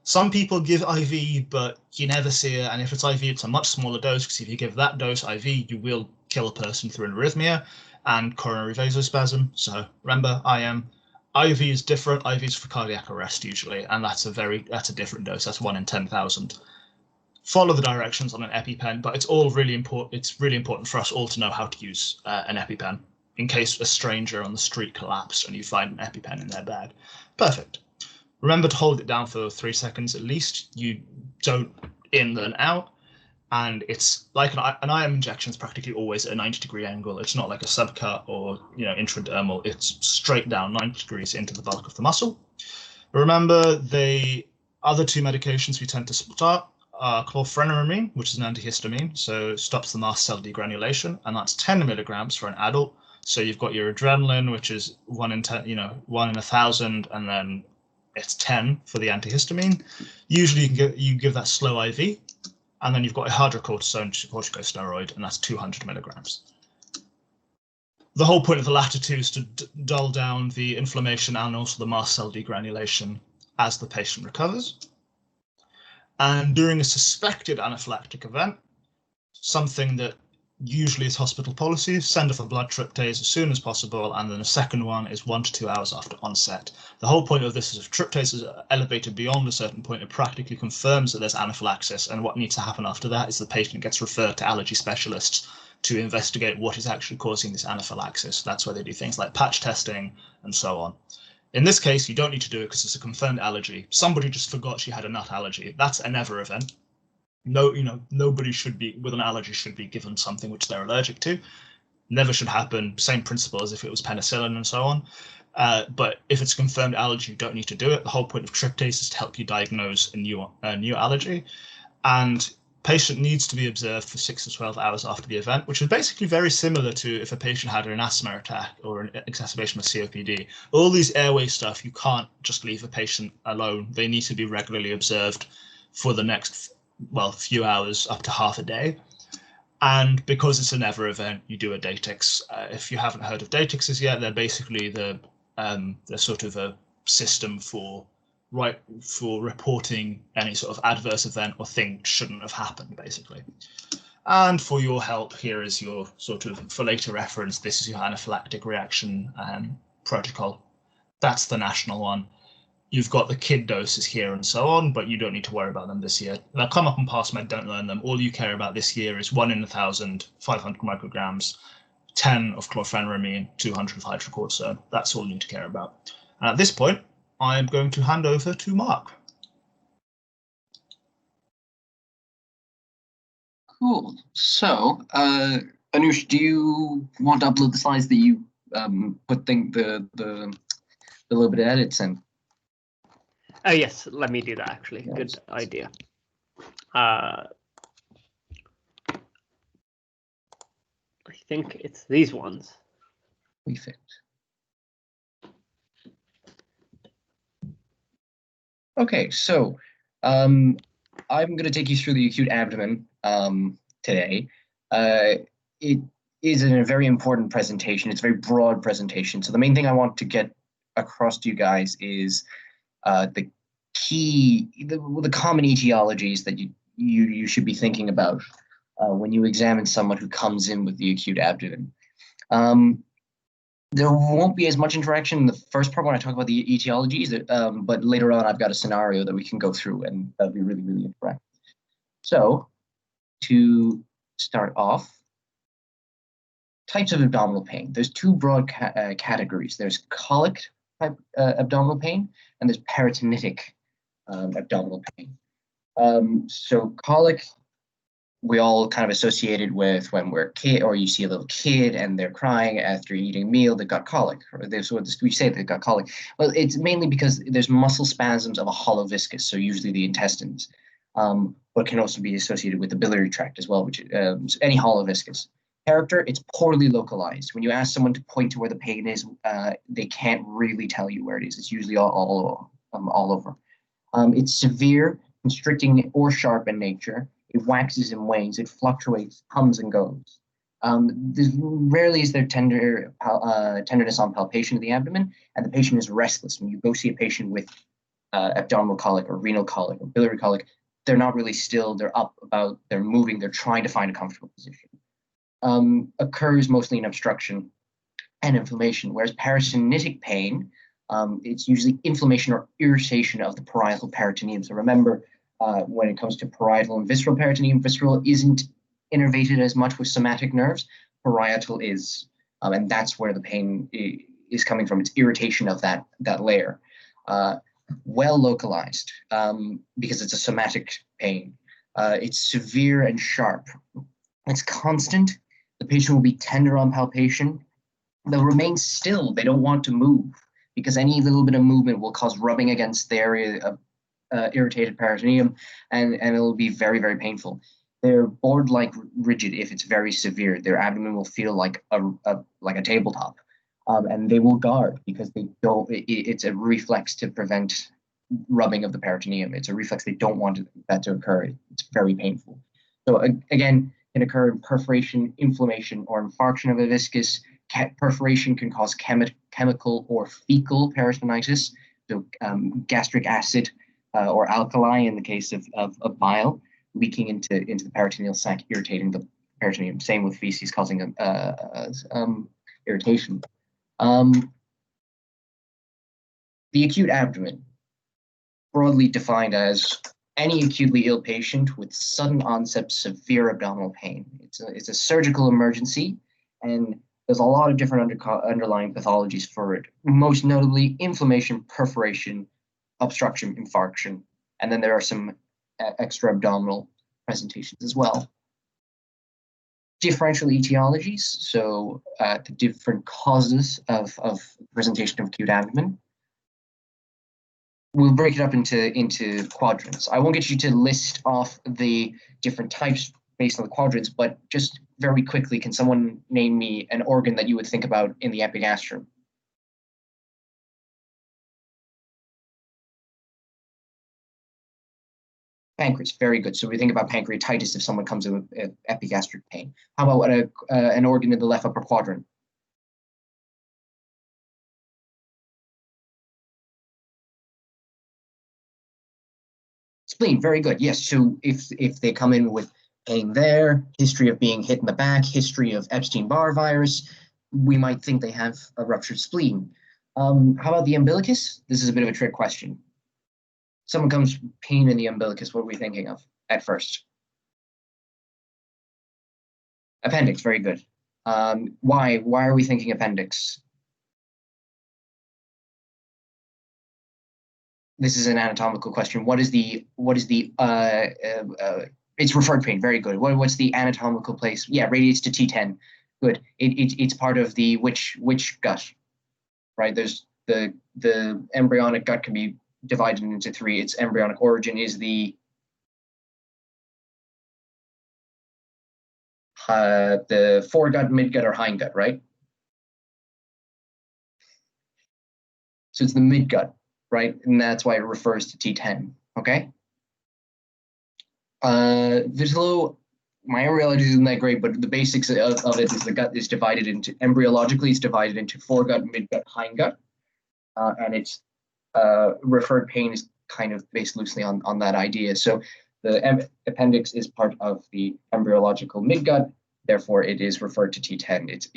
Some people give IV, but you never see it. And if it's IV, it's a much smaller dose, because if you give that dose IV, you will kill a person through an arrhythmia and coronary vasospasm. So remember, IV is different. IV is for cardiac arrest usually, and that's a different dose. That's 1 in 10,000. Follow the directions on an EpiPen, but it's really important for us all to know how to use an EpiPen in case a stranger on the street collapsed and you find an EpiPen in their bag. Perfect. Remember to hold it down for 3 seconds at least. You don't in then out. And it's like an IM injection is practically always at a 90-degree angle. It's not like a subcut or intradermal. It's straight down 90 degrees into the bulk of the muscle. Remember, the other two medications we tend to start are chlorpheniramine, which is an antihistamine, so it stops the mast cell degranulation, and that's 10 milligrams for an adult. So you've got your adrenaline, which is 1 in 10, 1 in 1,000, and then it's 10 for the antihistamine. Usually you give that slow IV, and then you've got a hydrocortisone corticosteroid, and that's 200 milligrams. The whole point of the latter two is to dull down the inflammation and also the mast cell degranulation as the patient recovers. And during a suspected anaphylactic event, something that usually is hospital policy, send off a blood tryptase as soon as possible, and then the second one is 1 to 2 hours after onset. The whole point of this is if tryptase is elevated beyond a certain point, it practically confirms that there's anaphylaxis, and what needs to happen after that is the patient gets referred to allergy specialists to investigate what is actually causing this anaphylaxis. That's where they do things like patch testing and so on. In this case, you don't need to do it because it's a confirmed allergy. Somebody just forgot she had a nut allergy. That's a never event. No, nobody with an allergy should be given something which they're allergic to. Never should happen. Same principle as if it was penicillin and so on. But if it's a confirmed allergy, you don't need to do it. The whole point of tryptase is to help you diagnose a new allergy. And patient needs to be observed for 6 to 12 hours after the event, which is basically very similar to if a patient had an asthma attack or an exacerbation of COPD. All these airway stuff, you can't just leave a patient alone. They need to be regularly observed for the next few hours, up to half a day. And because it's a never event, you do a Datix. If you haven't heard of Datixes yet, they're basically the sort of a system for reporting any sort of adverse event or thing shouldn't have happened, basically. And for your help, here is your sort of, for later reference, this is your anaphylactic reaction protocol. That's the national one. You've got the kid doses here and so on, but you don't need to worry about them this year. They'll come up and pass med, don't learn them. All you care about this year is 1 in 1,000, 500 micrograms, 10 of chlorpheniramine, 200 of hydrocortisone. That's all you need to care about. And at this point, I'm going to hand over to Mark. Cool. So, Anush, do you want to upload the slides that you a little bit of edits in. Oh yes, let me do that actually. Yes. Good idea. I think it's these ones. Perfect. Okay, so I'm going to take you through the acute abdomen today. It is a very important presentation. It's a very broad presentation. So the main thing I want to get across to you guys is the common etiologies that you should be thinking about when you examine someone who comes in with the acute abdomen. There won't be as much interaction in the first part when I talk about the etiologies, but later on I've got a scenario that we can go through, and that'll be really, really interactive. So to start off, types of abdominal pain. There's two broad categories. There's colic type abdominal pain, and there's peritonitic abdominal pain. So colic, we all kind of associated with when we're a kid, or you see a little kid and they're crying after eating a meal, they've got colic. Or we say they've got colic. Well, it's mainly because there's muscle spasms of a hollow viscus, so usually the intestines, but can also be associated with the biliary tract as well, which any hollow viscus. Character, it's poorly localized. When you ask someone to point to where the pain is, they can't really tell you where it is. It's usually all over. It's severe, constricting, or sharp in nature. It waxes and wanes. It fluctuates, comes and goes. Rarely is there tenderness on palpation of the abdomen, and the patient is restless. When you go see a patient with abdominal colic or renal colic or biliary colic, they're not really still. They're up, about, they're moving. They're trying to find a comfortable position. Occurs mostly in obstruction and inflammation, whereas peritonitic pain, it's usually inflammation or irritation of the parietal peritoneum. So remember, when it comes to parietal and visceral peritoneum, visceral isn't innervated as much with somatic nerves. Parietal is, and that's where the pain is coming from. It's irritation of that layer. Well localized, because it's a somatic pain. It's severe and sharp. It's constant. The patient will be tender on palpation. They'll remain still. They don't want to move, because any little bit of movement will cause rubbing against the area of irritated peritoneum, and it'll be very, very painful. They're board-like rigid if it's very severe. Their abdomen will feel like a tabletop, and they will guard because they don't. It's a reflex to prevent rubbing of the peritoneum. It's a reflex they don't want that to occur. It's very painful. So again, can occur in perforation, inflammation, or infarction of a viscus. Perforation can cause chemical or fecal peritonitis, so gastric acid or alkali in the case of bile leaking into the peritoneal sac, irritating the peritoneum. Same with feces causing irritation. The acute abdomen, broadly defined as any acutely ill patient with sudden onset severe abdominal pain. It's a surgical emergency, and there's a lot of different underlying pathologies for it, most notably inflammation, perforation, obstruction, infarction, and then there are some extra abdominal presentations as well. Differential etiologies, so the different causes of presentation of acute abdomen. We'll break it up into quadrants. I won't get you to list off the different types based on the quadrants, but just very quickly, can someone name me an organ that you would think about in the epigastrium? Pancreas, very good. So we think about pancreatitis if someone comes in with epigastric pain. How about an organ in the left upper quadrant? Spleen, very good. Yes, so if they come in with pain there, history of being hit in the back, history of Epstein-Barr virus, we might think they have a ruptured spleen. How about the umbilicus? This is a bit of a trick question. Someone comes with pain in the umbilicus, what are we thinking of at first? Appendix, very good. Why are we thinking appendix? This is an anatomical question. What is the it's referred pain, very good. What's the anatomical place? Yeah, radiates to T10. Good. It's part of the which gut, right? There's the the embryonic gut can be divided into three. Its embryonic origin is the foregut, midgut, or hindgut, right? So it's the midgut, right? And that's why it refers to T10, okay? There's a little, my embryology isn't that great, but the basics of it is the gut is divided into, embryologically, it's divided into foregut, midgut, hindgut. And its referred pain is kind of based loosely on that idea. So the appendix is part of the embryological midgut, therefore it is referred to T10.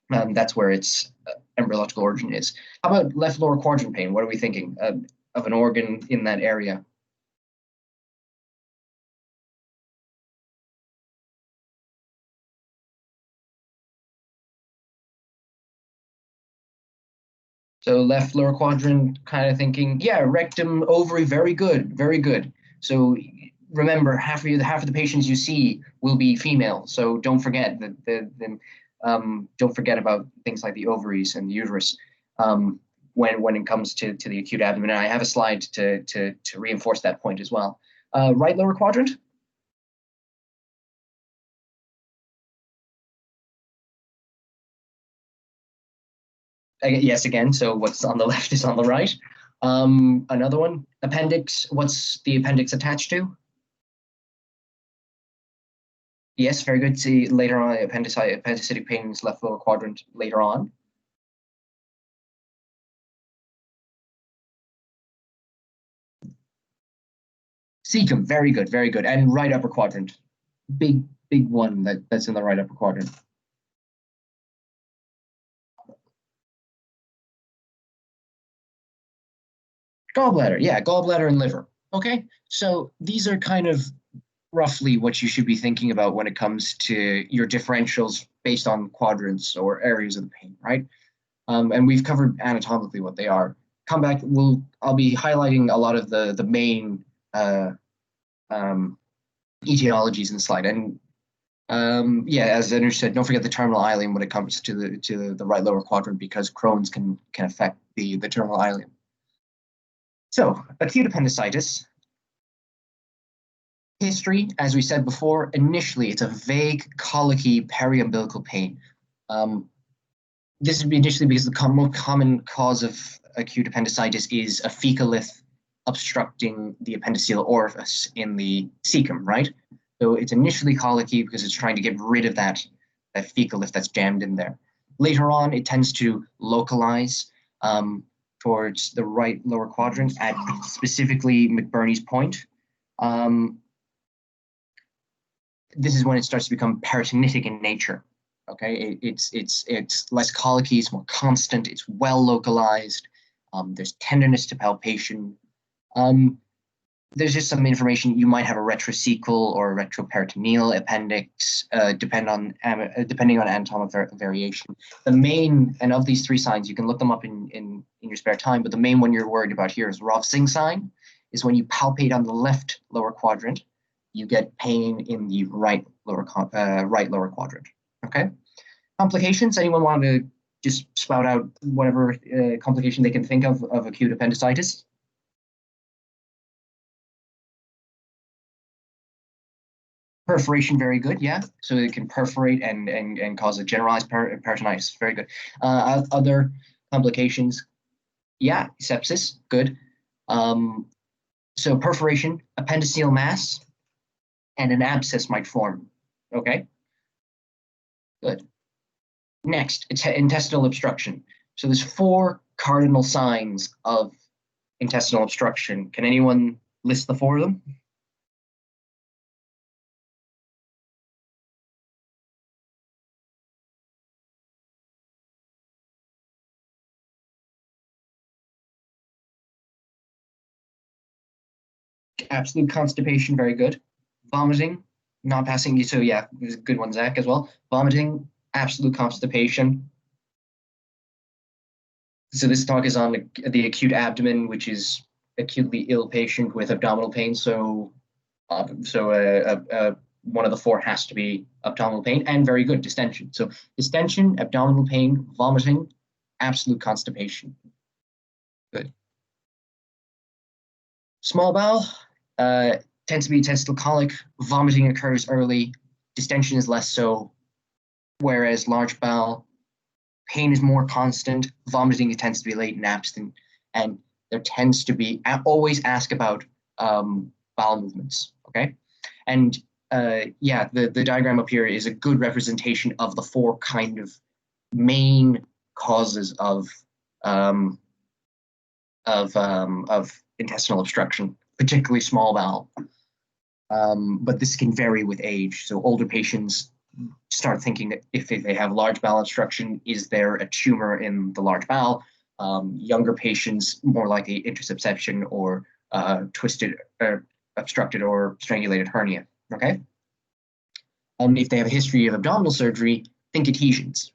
That's where its embryological origin is. How about left lower quadrant pain? What are we thinking of an organ in that area? So left lower quadrant, kind of thinking, yeah, rectum, ovary, very good, very good. So remember, half of the patients you see will be female. So don't forget that don't forget about things like the ovaries and the uterus when it comes to the acute abdomen. And I have a slide to reinforce that point as well. Right lower quadrant. Yes, again, so what's on the left is on the right. Another one, appendix, what's the appendix attached to? Yes, very good. See later on, appendicitic pain is left lower quadrant later on. Cecum, very good, very good. And right upper quadrant, big one that's in the right upper quadrant. Gallbladder, yeah, gallbladder and liver. Okay, so these are kind of roughly what you should be thinking about when it comes to your differentials based on quadrants or areas of the pain, right? And we've covered anatomically what they are. Come back, I'll be highlighting a lot of the main etiologies in the slide. And yeah, as Anu said, don't forget the terminal ileum when it comes to the right lower quadrant, because Crohn's can affect the terminal ileum. So acute appendicitis. History, as we said before, initially it's a vague, colicky periumbilical pain. This would be initially because the most common cause of acute appendicitis is a fecalith obstructing the appendiceal orifice in the cecum, right? So it's initially colicky because it's trying to get rid of that fecalith that's jammed in there. Later on, it tends to localize towards the right lower quadrant at specifically McBurney's point. This is when it starts to become peritonitic in nature. Okay, it's less colicky, it's more constant, it's well localized. There's tenderness to palpation. There's just some information. You might have a retrocecal or a retroperitoneal appendix, depending on anatomic variation. The main, and of these three signs, you can look them up in your spare time, but the main one you're worried about here is Rolfsing sign, is when you palpate on the left lower quadrant, you get pain in the right lower quadrant. Okay. Complications. Anyone want to just spout out whatever complication they can think of acute appendicitis? Perforation, very good. Yeah, so it can perforate and cause a generalized peritonitis. Very good. Other complications. Yeah, sepsis. Good. So perforation, appendiceal mass, and an abscess might form. Okay. Good. Next, it's intestinal obstruction. So there's 4 cardinal signs of intestinal obstruction. Can anyone list the 4 of them? Absolute constipation, very good. Vomiting, not passing. So yeah, there's a good one, Zach, as well. Vomiting, absolute constipation. So this talk is on the acute abdomen, which is acutely ill patient with abdominal pain. So, one of the 4 has to be abdominal pain, and very good, distension. So distension, abdominal pain, vomiting, absolute constipation. Good. Small bowel tends to be intestinal colic. Vomiting occurs early. Distension is less so. Whereas large bowel, pain is more constant. Vomiting tends to be late and absent. And there tends to be, always ask about bowel movements, okay? And yeah, the diagram up here is a good representation of the four kind of main causes of intestinal obstruction, particularly small bowel. But this can vary with age. So older patients start thinking that if they have large bowel obstruction, is there a tumor in the large bowel? Younger patients, more likely interception or twisted, obstructed or strangulated hernia, okay? And if they have a history of abdominal surgery, think adhesions.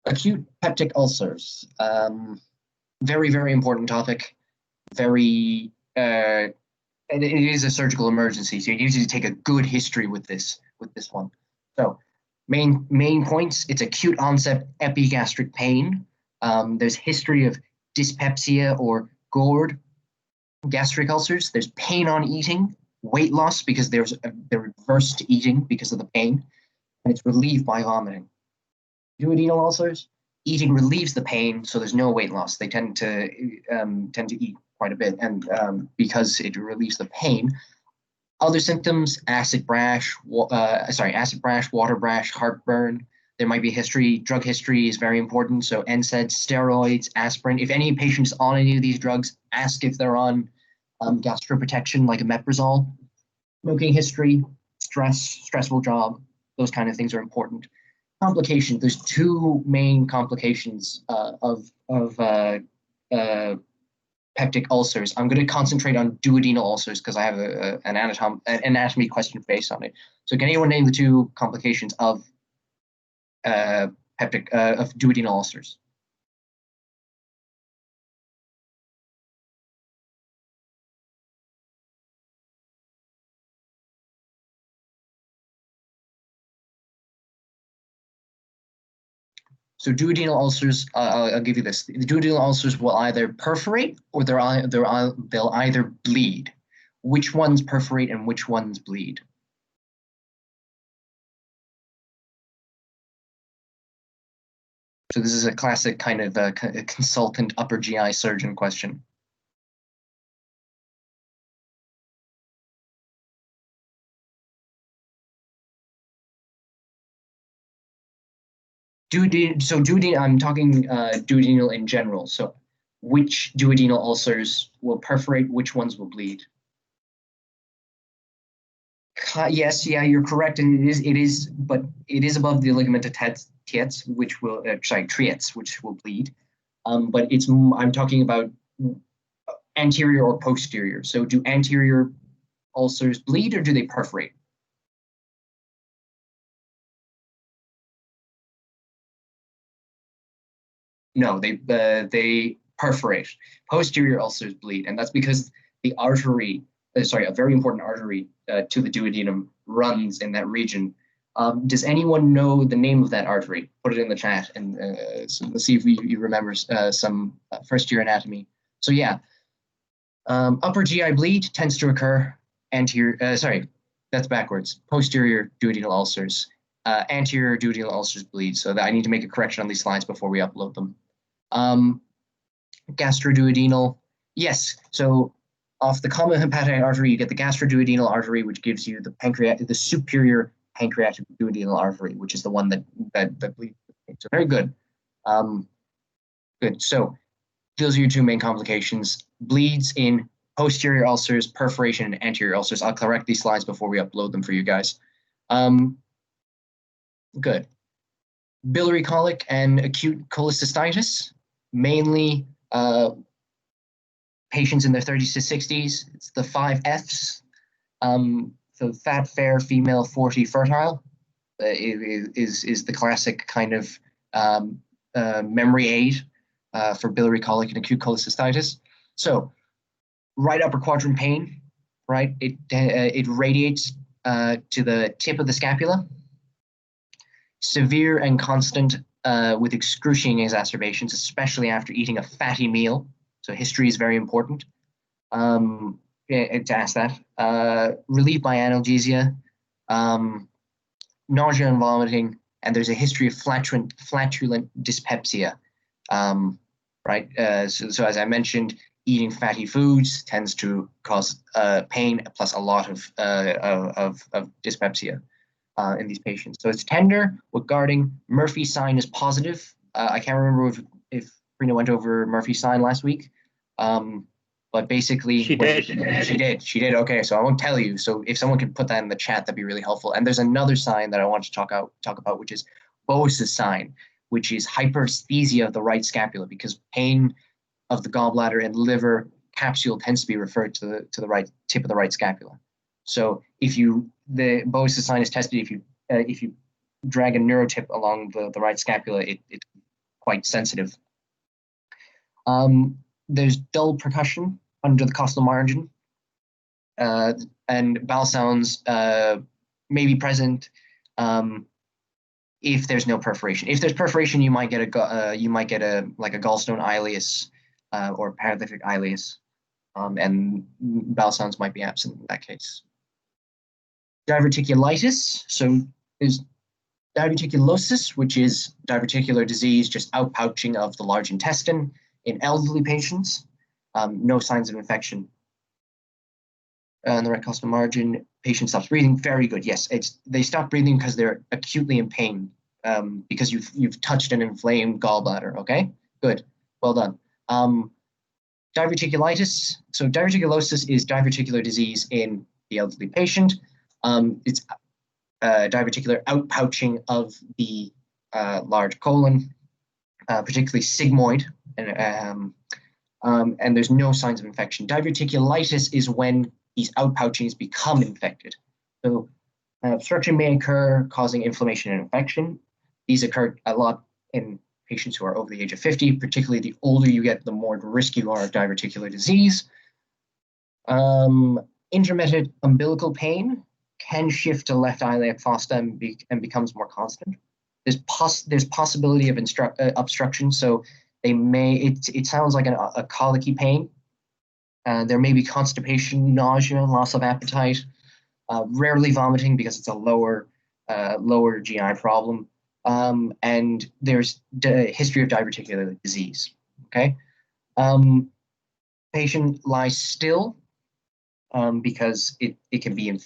Acute peptic ulcers, very, very important topic. Very, and it is a surgical emergency, so you need to take a good history with this one. So, main points: it's acute onset epigastric pain. There's history of dyspepsia or GORD, gastric ulcers. There's pain on eating, weight loss because they're reversed to eating because of the pain, and it's relieved by vomiting. Duodenal ulcers, eating relieves the pain, so there's no weight loss. They tend to eat quite a bit, and because it relieves the pain. Other symptoms: acid brash, water brash, heartburn. There might be a history. Drug history is very important. So NSAIDs, steroids, aspirin. If any patient is on any of these drugs, ask if they're on gastroprotection like omeprazole. Smoking history, stressful job. Those kind of things are important. Complications. There's two main complications of peptic ulcers. I'm going to concentrate on duodenal ulcers because I have an anatomy question based on it. So can anyone name the two complications of duodenal ulcers? So duodenal ulcers, I'll give you this. The duodenal ulcers will either perforate or they'll either bleed. Which ones perforate and which ones bleed? So this is a classic kind of a consultant upper GI surgeon question. I'm talking duodenal in general. So which duodenal ulcers will perforate, which ones will bleed? Yes, yeah, you're correct, and it is above the ligament of Tietz, which will Triets, which will bleed. But I'm talking about anterior or posterior. So do anterior ulcers bleed or do they perforate? No, they perforate. Posterior ulcers bleed, and that's because the artery, a very important artery to the duodenum runs in that region. Does anyone know the name of that artery? Put it in the chat, and so let's see if you remember some first-year anatomy. So yeah, upper GI bleed tends to occur anterior. That's backwards. Posterior duodenal ulcers. Anterior duodenal ulcers bleed. So I need to make a correction on these slides before we upload them. Gastroduodenal, yes. So off the common hepatic artery, you get the gastroduodenal artery, which gives you the superior pancreatic duodenal artery, which is the one that bleeds. So very good. Good. So those are your two main complications: bleeds in posterior ulcers, perforation in anterior ulcers. I'll correct these slides before we upload them for you guys. Good. Biliary colic and acute cholecystitis, mainly patients in their 30s to 60s. It's the 5 Fs. So fat, fair, female, 40, fertile is the classic kind of memory aid for biliary colic and acute cholecystitis. So right upper quadrant pain, right? It radiates to the tip of the scapula. Severe and constant with excruciating exacerbations, especially after eating a fatty meal. So history is very important to ask that. Relief by analgesia, nausea and vomiting, and there's a history of flatulent dyspepsia. Right? So as I mentioned, eating fatty foods tends to cause pain plus a lot of dyspepsia in these patients. So it's tender with guarding. Murphy's sign is positive. I can't remember if Rena went over Murphy's sign last week, but basically She did. She did. Okay, so I won't tell you. So if someone could put that in the chat, that'd be really helpful. And there's another sign that I want to talk about, which is Boas's sign, which is hyperesthesia of the right scapula, because pain of the gallbladder and liver capsule tends to be referred to the right tip of the right scapula. So if the Boas's sign is tested if you drag a neurotip along the right scapula, it's quite sensitive. There's dull percussion under the costal margin, and bowel sounds may be present if there's no perforation. If there's perforation, you might get a gallstone ileus or paralytic ileus, and bowel sounds might be absent in that case. Diverticulitis. So there's diverticulosis, which is diverticular disease, just outpouching of the large intestine in elderly patients. No signs of infection. On the right costal margin, patient stops breathing. Very good. Yes, they stop breathing because they're acutely in pain, because you've touched an inflamed gallbladder. Okay, good, well done. Diverticulitis. So diverticulosis is diverticular disease in the elderly patient. It's diverticular outpouching of the large colon, particularly sigmoid, and there's no signs of infection. Diverticulitis is when these outpouchings become infected. So obstruction may occur, causing inflammation and infection. These occur a lot in patients who are over the age of 50, particularly the older you get, the more at risk you are of diverticular disease. Intermittent umbilical pain can shift to left iliac fossa and becomes more constant. There's possibility of obstruction, so they may, it sounds like a colicky pain. There may be constipation, nausea, loss of appetite, rarely vomiting because it's a lower GI problem, and there's history of diverticular disease. Okay, patient lies still because it can be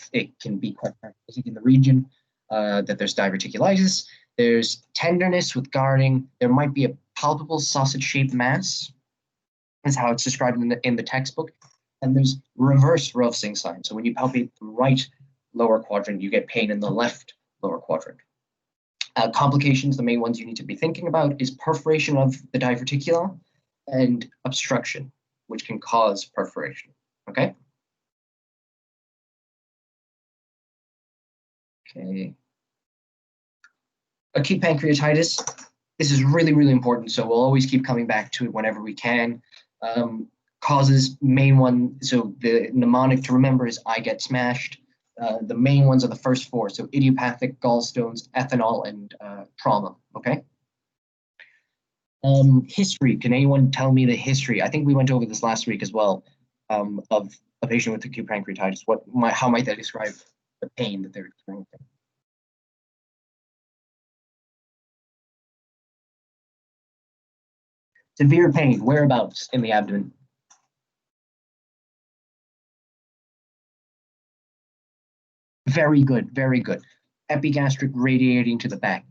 quite characteristic in the region that there's diverticulitis. There's tenderness with guarding. There might be a palpable sausage-shaped mass, is how it's described in the textbook. And there's reverse Rolfsing sign. So when you palpate the right lower quadrant, you get pain in the left lower quadrant. Complications, the main ones you need to be thinking about is perforation of the diverticula and obstruction, which can cause perforation. Okay. Okay. Acute pancreatitis. This is really, really important, so we'll always keep coming back to it whenever we can. Causes, main one, so the mnemonic to remember is I get smashed. The main ones are the first four, so idiopathic, gallstones, ethanol, and trauma, okay? History, can anyone tell me the history? I think we went over this last week as well, of a patient with acute pancreatitis. How might they describe the pain that they're experiencing? Severe pain, whereabouts in the abdomen? Very good, very good. Epigastric radiating to the back.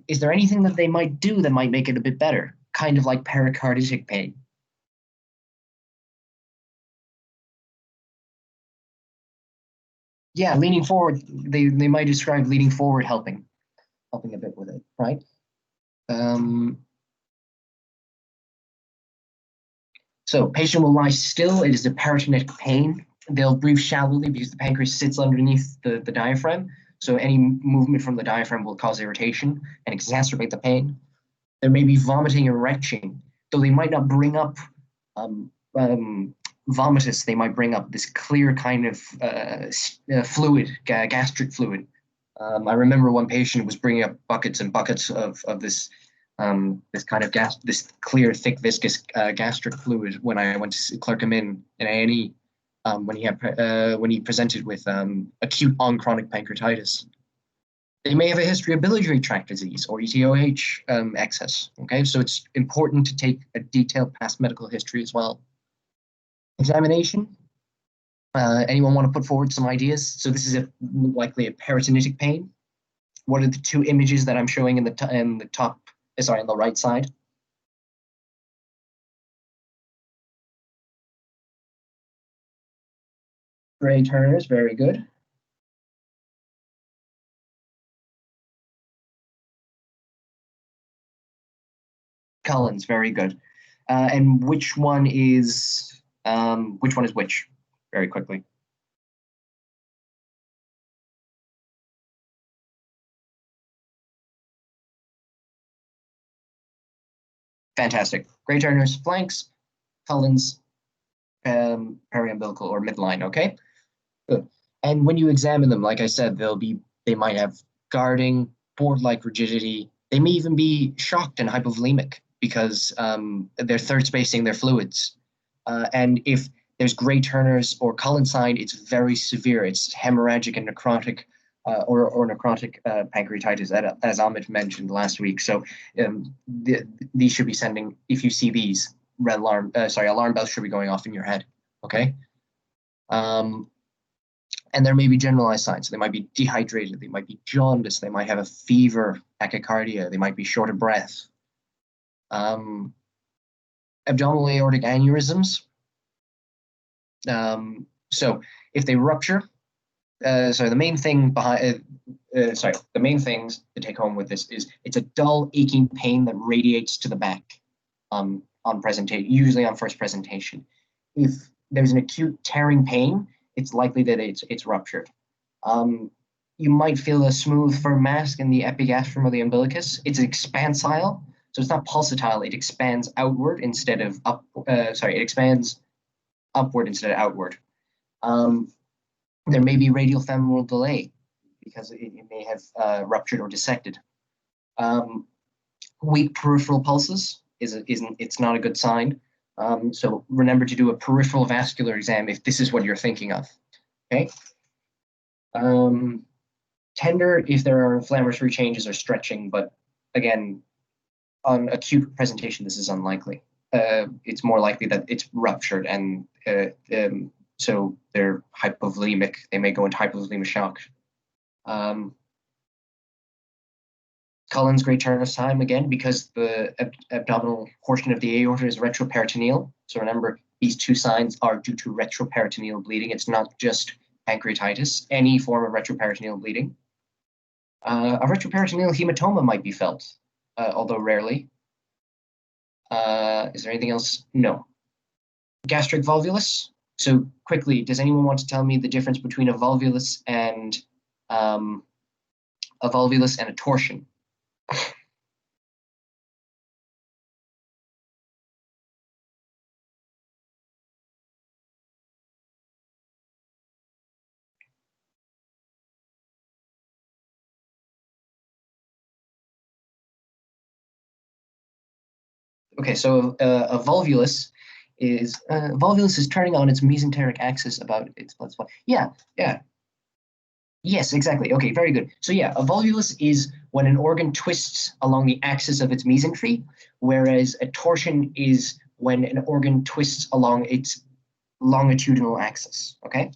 Is there anything that they might do that might make it a bit better? Kind of like pericarditic pain. Yeah, leaning forward. They might describe leaning forward helping a bit with it, right? So patient will lie still. It is a peritonitic pain. They'll breathe shallowly because the pancreas sits underneath the diaphragm. So any movement from the diaphragm will cause irritation and exacerbate the pain. There may be vomiting and retching, though they might not bring up vomitus. They might bring up this clear kind of fluid, gastric fluid. I remember one patient was bringing up buckets and buckets of this this kind of gas, this clear, thick, viscous gastric fluid when I went to clerk him in A&E when he presented with acute on chronic pancreatitis. They may have a history of biliary tract disease or ETOH excess. Okay, so it's important to take a detailed past medical history as well. Examination. Anyone want to put forward some ideas? So this is likely a peritonitic pain. What are the two images that I'm showing in the top? Sorry, on the right side. Gray Turners, very good. Collins, very good. And which one is which? Very quickly. Fantastic. Gray Turners, flanks. Collins, periumbilical or midline. Okay, good. And when you examine them, like I said, they might have guarding, board-like rigidity. They may even be shocked and hypovolemic because they're third spacing their fluids. And if there's Gray Turners or Collins sign, it's very severe. It's hemorrhagic and necrotic, or necrotic pancreatitis, as Ahmed mentioned last week. So these should be sending, if you see these, alarm bells should be going off in your head. Okay. And there may be generalized signs. So they might be dehydrated, they might be jaundiced, they might have a fever, tachycardia, they might be short of breath. Abdominal aortic aneurysms. So if they rupture, the main things to take home with this is it's a dull, aching pain that radiates to the back on presentation, usually on first presentation. If there's an acute tearing pain, it's likely that it's ruptured. You might feel a smooth, firm mass in the epigastrum of the umbilicus. It's expansile, so it's not pulsatile. It expands outward instead of up. It expands upward instead of outward. There may be radial femoral delay because it may have ruptured or dissected. Weak peripheral pulses it's not a good sign. So remember to do a peripheral vascular exam if this is what you're thinking of. Okay. Tender if there are inflammatory changes or stretching, but again, on acute presentation, this is unlikely. It's more likely that it's ruptured, and so they're hypovolemic. They may go into hypovolemic shock. Collins Gray Turner time again, because the abdominal portion of the aorta is retroperitoneal. So remember, these two signs are due to retroperitoneal bleeding. It's not just pancreatitis, any form of retroperitoneal bleeding. A retroperitoneal hematoma might be felt, although rarely. Is there anything else? No. Gastric volvulus. So quickly, does anyone want to tell me the difference between a volvulus and a torsion? Okay, so a volvulus is turning on its mesenteric axis about its blood supply. Yeah. Yes, exactly. Okay, very good. So yeah, a volvulus is when an organ twists along the axis of its mesentery, whereas a torsion is when an organ twists along its longitudinal axis. Okay.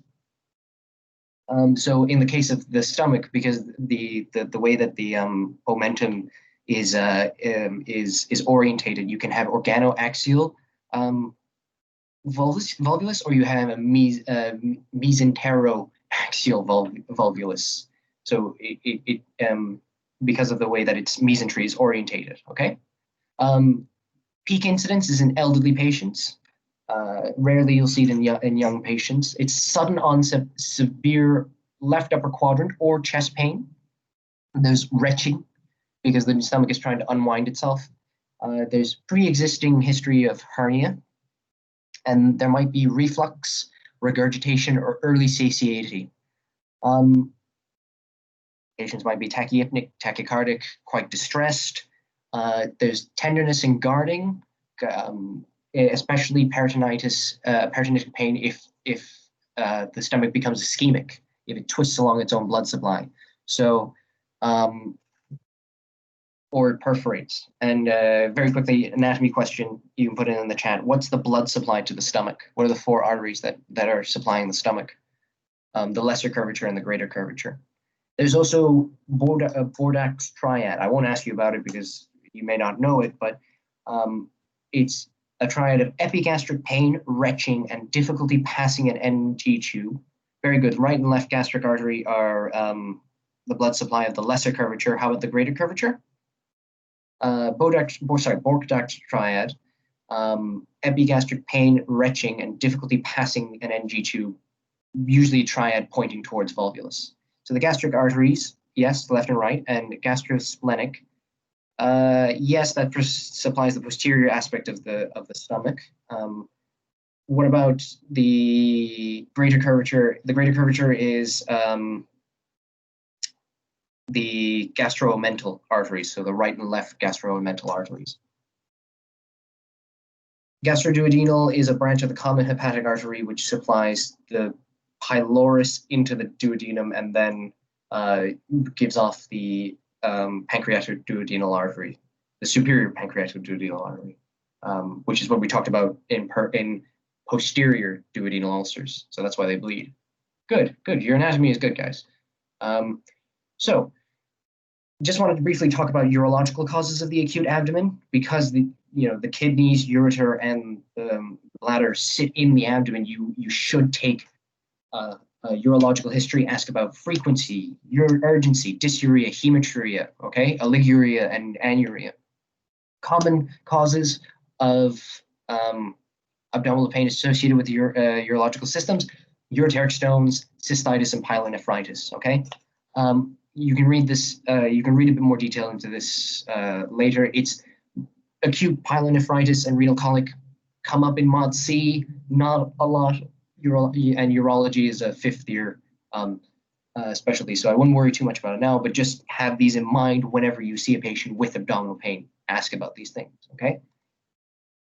So in the case of the stomach, because the way that the omentum is orientated, you can have organoaxial volvulus, or you have a mesenteroaxial volvulus. So it because of the way that its mesentery is orientated. Okay. Peak incidence is in elderly patients. Rarely you'll see it in young patients. It's sudden onset, severe left upper quadrant or chest pain. There's retching because the stomach is trying to unwind itself. There's pre-existing history of hernia, and there might be reflux, regurgitation, or early satiety. Patients might be tachypnic, tachycardic, quite distressed. There's tenderness and guarding, especially peritonitis, peritonitic pain if the stomach becomes ischemic, if it twists along its own blood supply. So, or perforates. And very quickly, anatomy question, you can put it in the chat. What's the blood supply to the stomach? What are the 4 arteries that are supplying the stomach? The lesser curvature and the greater curvature. There's also Bordak's triad. I won't ask you about it because you may not know it, but it's a triad of epigastric pain, retching, and difficulty passing an NG tube. Very good. Right and left gastric artery are the blood supply of the lesser curvature. How about the greater curvature? Bordak's triad, epigastric pain, retching, and difficulty passing an NG tube, usually triad pointing towards volvulus. So the gastric arteries, yes, left and right, and gastrosplenic, yes, that supplies the posterior aspect of the stomach. What about the greater curvature? The greater curvature is the gastroomental arteries, so the right and left gastroomental arteries. Gastroduodenal is a branch of the common hepatic artery which supplies the pylorus into the duodenum and then gives off the pancreatic duodenal artery, the superior pancreatic duodenal artery, which is what we talked about in posterior duodenal ulcers. So that's why they bleed. Good, good. Your anatomy is good, guys. So just wanted to briefly talk about urological causes of the acute abdomen, because the kidneys, ureter, and the bladder sit in the abdomen. You should take a urological history, ask about frequency, urgency, dysuria, hematuria, okay, oliguria, and anuria. Common causes of abdominal pain associated with urological systems: ureteric stones, cystitis, and pyelonephritis, okay? You can read this, you can read a bit more detail into this later. It's acute pyelonephritis and renal colic come up in Mod C, not a lot. And urology is a 5th year specialty, so I wouldn't worry too much about it now, but just have these in mind whenever you see a patient with abdominal pain. Ask about these things, okay?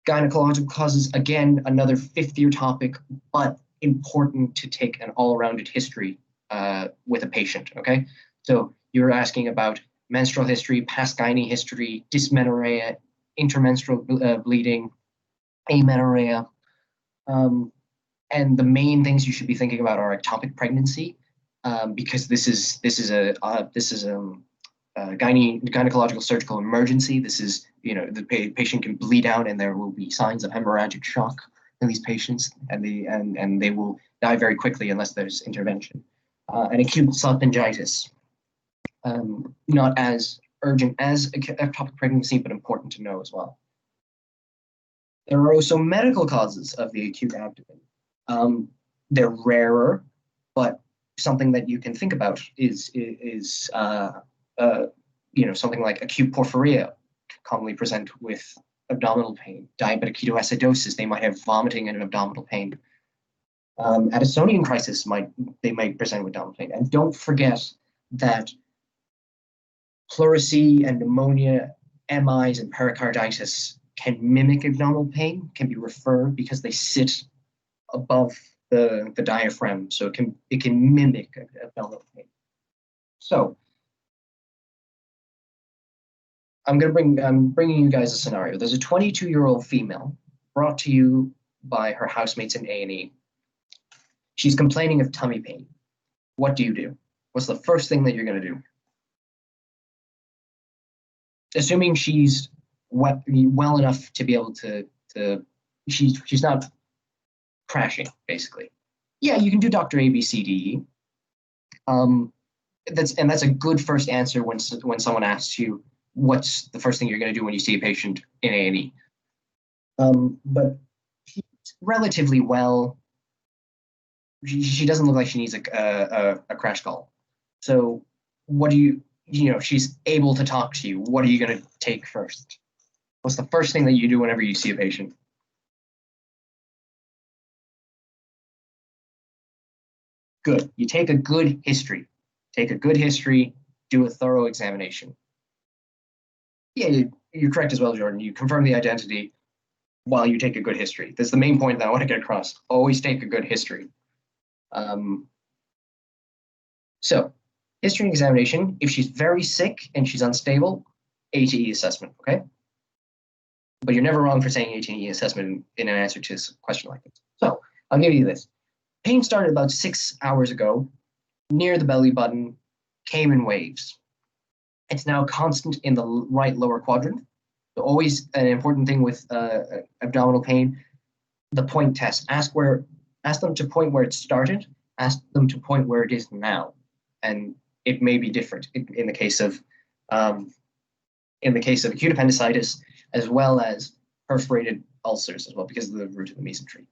Gynecological causes, again, another 5th year topic, but important to take an all-rounded history with a patient, okay? So you're asking about menstrual history, past gynae history, dysmenorrhea, intermenstrual bleeding, amenorrhea, and the main things you should be thinking about are ectopic pregnancy, because this is a gynecological surgical emergency. This is, the patient can bleed out, and there will be signs of hemorrhagic shock in these patients, and they will die very quickly unless there's intervention. And acute salpingitis, not as urgent as ectopic pregnancy, but important to know as well. There are also medical causes of the acute abdomen. They're rarer, but something that you can think about is something like acute porphyria, commonly present with abdominal pain. Diabetic ketoacidosis, they might have vomiting and abdominal pain. Addisonian crisis, they might present with abdominal pain. And don't forget that pleurisy and pneumonia, MIs, and pericarditis can mimic abdominal pain, can be referred because they sit above the diaphragm, so it can mimic abdominal pain. So I'm bringing you guys a scenario. There's a 22-year-old female brought to you by her housemates in A&E. She's complaining of tummy pain. What do you do? What's the first thing that you're going to do? Assuming she's well enough to be able to she's not crashing, basically. Yeah, you can do Dr. ABCDE. That's a good first answer when someone asks you what's the first thing you're going to do when you see a patient in A&E. But she's relatively well. She doesn't look like she needs a crash call. So what do you she's able to talk to you. What are you going to take first? What's the first thing that you do whenever you see a patient? Good. You take a good history. Take a good history. do a thorough examination. Yeah, you're correct as well, Jordan. You confirm the identity while you take a good history. That's the main point that I want to get across. Always take a good history. So, history and examination, if she's very sick and she's unstable, ATE assessment, okay? But you're never wrong for saying ATE assessment in an answer to a question like this. So, I'll give you this. Pain started about 6 hours ago, near the belly button, came in waves. It's now constant in the right lower quadrant. So always an important thing with abdominal pain, the point test. Ask them to point where it started, ask them to point where it is now. And it may be different in the case of acute appendicitis, as well as perforated ulcers as well, because of the root of the mesentery.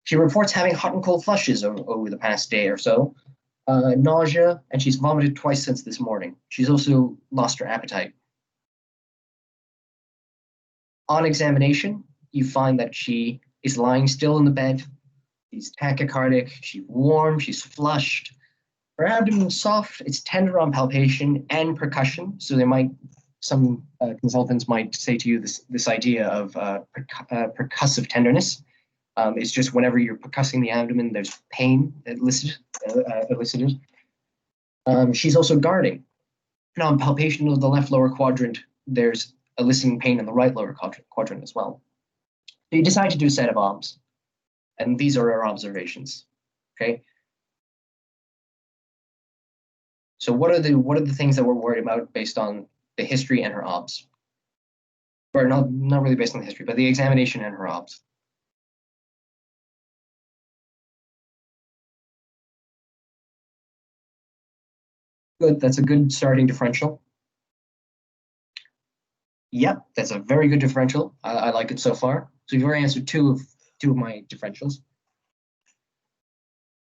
She reports having hot and cold flushes over the past day or so, nausea, and she's vomited twice since this morning. She's also lost her appetite. On examination, you find that she is lying still in the bed. She's tachycardic, she's warm, she's flushed. Her abdomen is soft, it's tender on palpation and percussion. So some consultants might say to you this idea of percussive tenderness. It's just whenever you're percussing the abdomen, there's pain elicited. She's also guarding. And on palpation of the left lower quadrant, there's eliciting pain in the right lower quadrant as well. So you decide to do a set of obs. And these are our observations, okay? So what are the things that we're worried about based on the history and her obs? Or not really based on the history, but the examination and her obs. Good, that's a good starting differential. Yep, that's a very good differential. I like it so far. So you've already answered two of my differentials.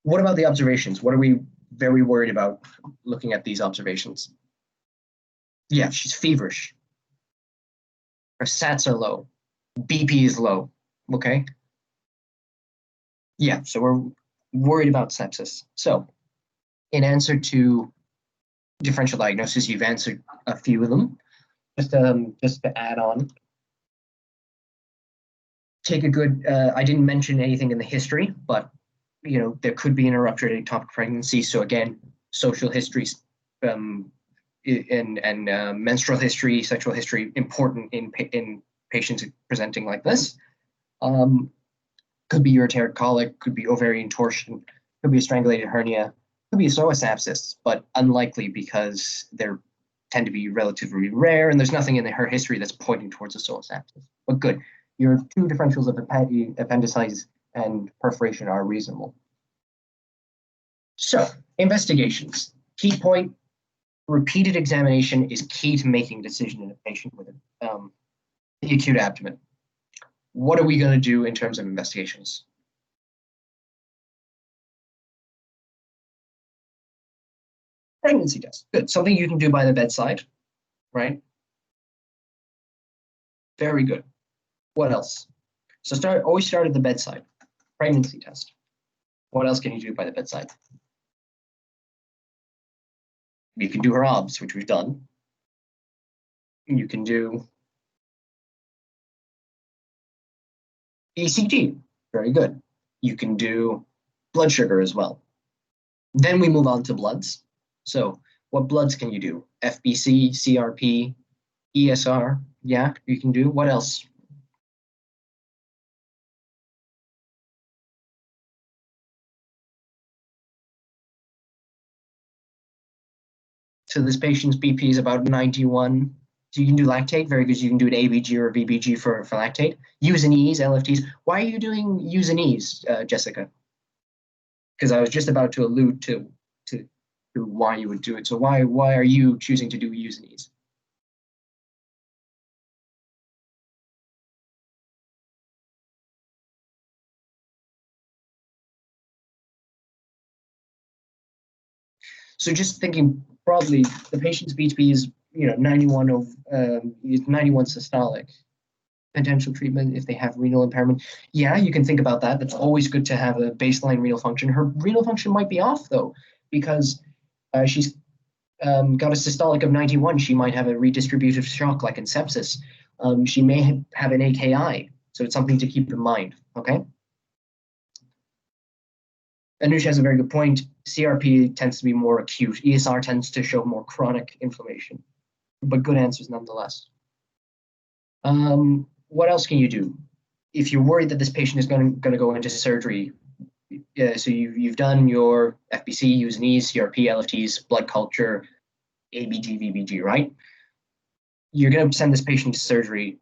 What about the observations? What are we very worried about looking at these observations? Yeah, she's feverish. Her SATs are low. BP is low, okay? Yeah, so we're worried about sepsis. So in answer to differential diagnosis, you've answered a few of them. Just to add on, take a good, I didn't mention anything in the history, but there could be an erupted ectopic pregnancy. So again, social histories and menstrual history, sexual history, important in patients presenting like this. Could be ureteric colic, could be ovarian torsion, could be a strangulated hernia, could be a psoas abscess, but unlikely because they're tend to be relatively rare, and there's nothing in her history that's pointing towards a psoas abscess. But good, your two differentials of appendicitis and perforation are reasonable. So, investigations. Key point, repeated examination is key to making a decision in a patient with the acute abdomen. What are we going to do in terms of investigations? Pregnancy test. Good. Something you can do by the bedside, right? Very good. What else? So always start at the bedside. Pregnancy test. What else can you do by the bedside? You can do her obs, which we've done. You can do ECG. Very good. You can do blood sugar as well. Then we move on to bloods. So what bloods can you do? FBC, CRP, ESR, yeah, you can do. What else? So this patient's BP is about 91. So you can do lactate, very good. You can do an ABG or a VBG for lactate. U's and E's, LFTs. Why are you doing U's and E's, Jessica? Because I was just about to allude to why you would do it. So why are you choosing to do U's and E's? So just thinking broadly, the patient's BP is 91 systolic. Potential treatment if they have renal impairment. Yeah, you can think about that. That's always good to have a baseline renal function. Her renal function might be off though, because she's got a systolic of 91, she might have a redistributive shock like in sepsis. She may have an AKI, so it's something to keep in mind, okay? Anush has a very good point. CRP tends to be more acute. ESR tends to show more chronic inflammation, but good answers nonetheless. What else can you do? If you're worried that this patient is going to go into surgery, so you've done your FBC, U's and E's, CRP, LFTs, blood culture, ABG, VBG, right? You're going to send this patient to surgery.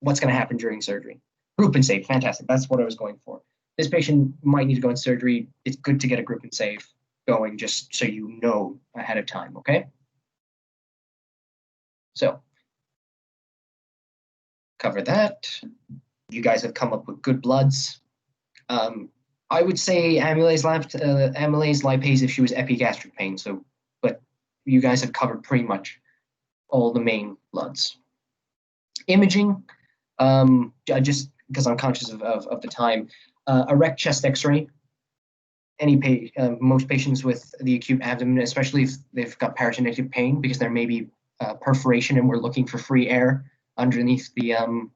What's going to happen during surgery? Group and save, fantastic. That's what I was going for. This patient might need to go in surgery. It's good to get a group and save going just so you know ahead of time, okay? So, cover that. You guys have come up with good bloods. I would say amylase lipase if she was epigastric pain. So, but you guys have covered pretty much all the main bloods. Imaging, just because I'm conscious of the time, erect chest X-ray. Most patients with the acute abdomen, especially if they've got peritonitic pain, because there may be perforation and we're looking for free air underneath the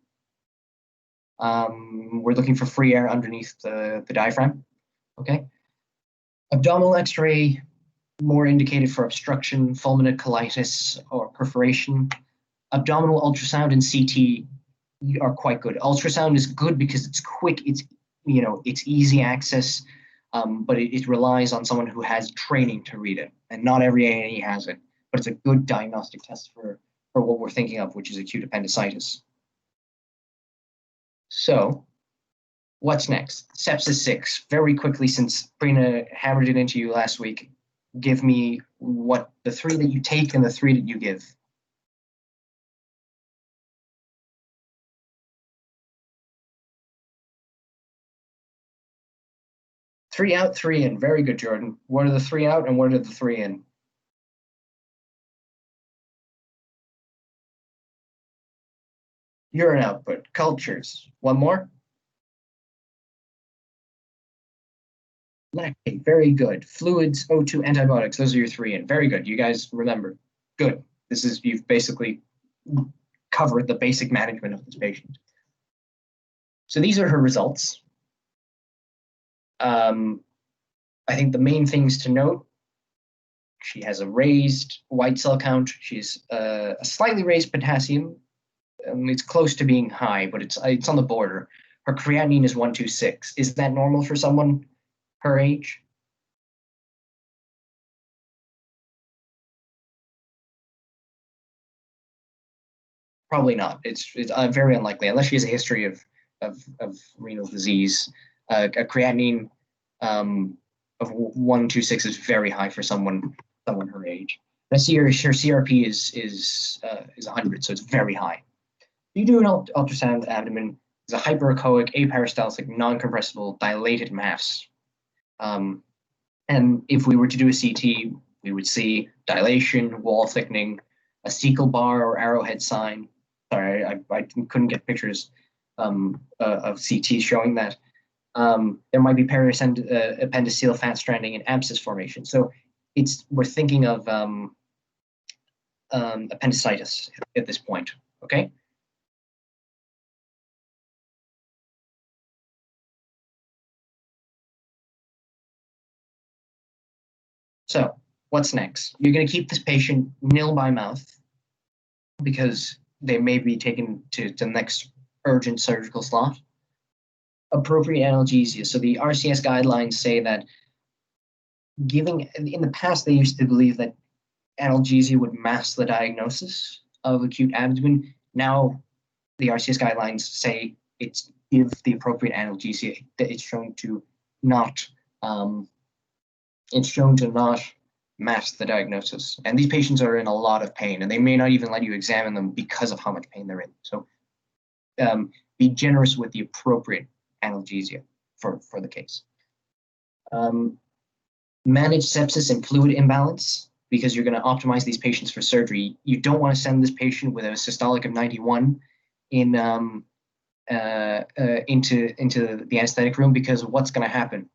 diaphragm. Okay. Abdominal X-ray, more indicated for obstruction, fulminant colitis, or perforation. Abdominal ultrasound and CT are quite good. Ultrasound is good because it's quick, it's easy access, but it relies on someone who has training to read it, and not every A&E has it. But it's a good diagnostic test for what we're thinking of, which is acute appendicitis. So, what's next? Sepsis 6. Very quickly, since Brina hammered it into you last week, give me what the 3 that you take and the 3 that you give. Three out, 3 in. Very good, Jordan. What are the 3 out and what are the 3 in? Urine output, cultures. One more. Lactate, very good. Fluids, O2, antibiotics, those are your 3 in. Very good, you guys remember. Good. You've basically covered the basic management of this patient. So these are her results. I think the main things to note, she has a raised white cell count. She's a slightly raised potassium. It's close to being high, but it's on the border. Her creatinine is 126. Is that normal for someone her age? Probably not. It's very unlikely, unless she has a history of renal disease. A creatinine of 126 is very high for someone her age. I see her CRP is 100, so it's very high. You do an ultrasound of the abdomen. It's a hyperechoic, aperistaltic, non-compressible, dilated mass. And if we were to do a CT, we would see dilation, wall thickening, a cecal bar or arrowhead sign. Sorry, I couldn't get pictures of CT showing that. There might be periappendiceal fat stranding and abscess formation. So we're thinking of appendicitis at this point, okay? So what's next? You're going to keep this patient nil by mouth because they may be taken to the next urgent surgical slot. Appropriate analgesia. So the RCS guidelines say that in the past, they used to believe that analgesia would mask the diagnosis of acute abdomen. Now the RCS guidelines say give the appropriate analgesia. It's shown to not mask the diagnosis. And these patients are in a lot of pain, and they may not even let you examine them because of how much pain they're in. So be generous with the appropriate analgesia for the case. Manage sepsis and fluid imbalance, because you're going to optimize these patients for surgery. You don't want to send this patient with a systolic of 91 into the anesthetic room, because what's going to happen?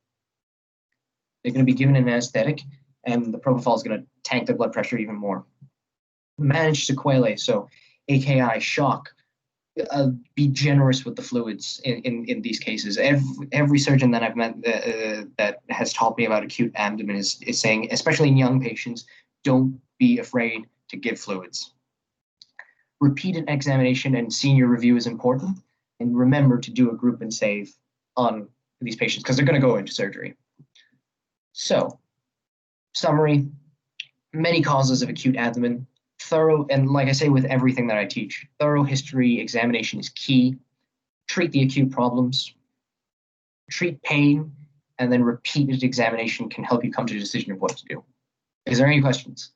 They're going to be given an anesthetic, and the propofol is going to tank the blood pressure even more. Manage sequelae, so AKI, shock. Be generous with the fluids in these cases. Every surgeon that I've met that has taught me about acute abdomen is saying, especially in young patients, don't be afraid to give fluids. Repeated examination and senior review is important. And remember to do a group and save on these patients because they're going to go into surgery. So, summary, many causes of acute abdomen. Thorough, and like I say with everything that I teach, thorough history examination is key. Treat the acute problems, treat pain, and then repeated examination can help you come to a decision of what to do. Is there any questions?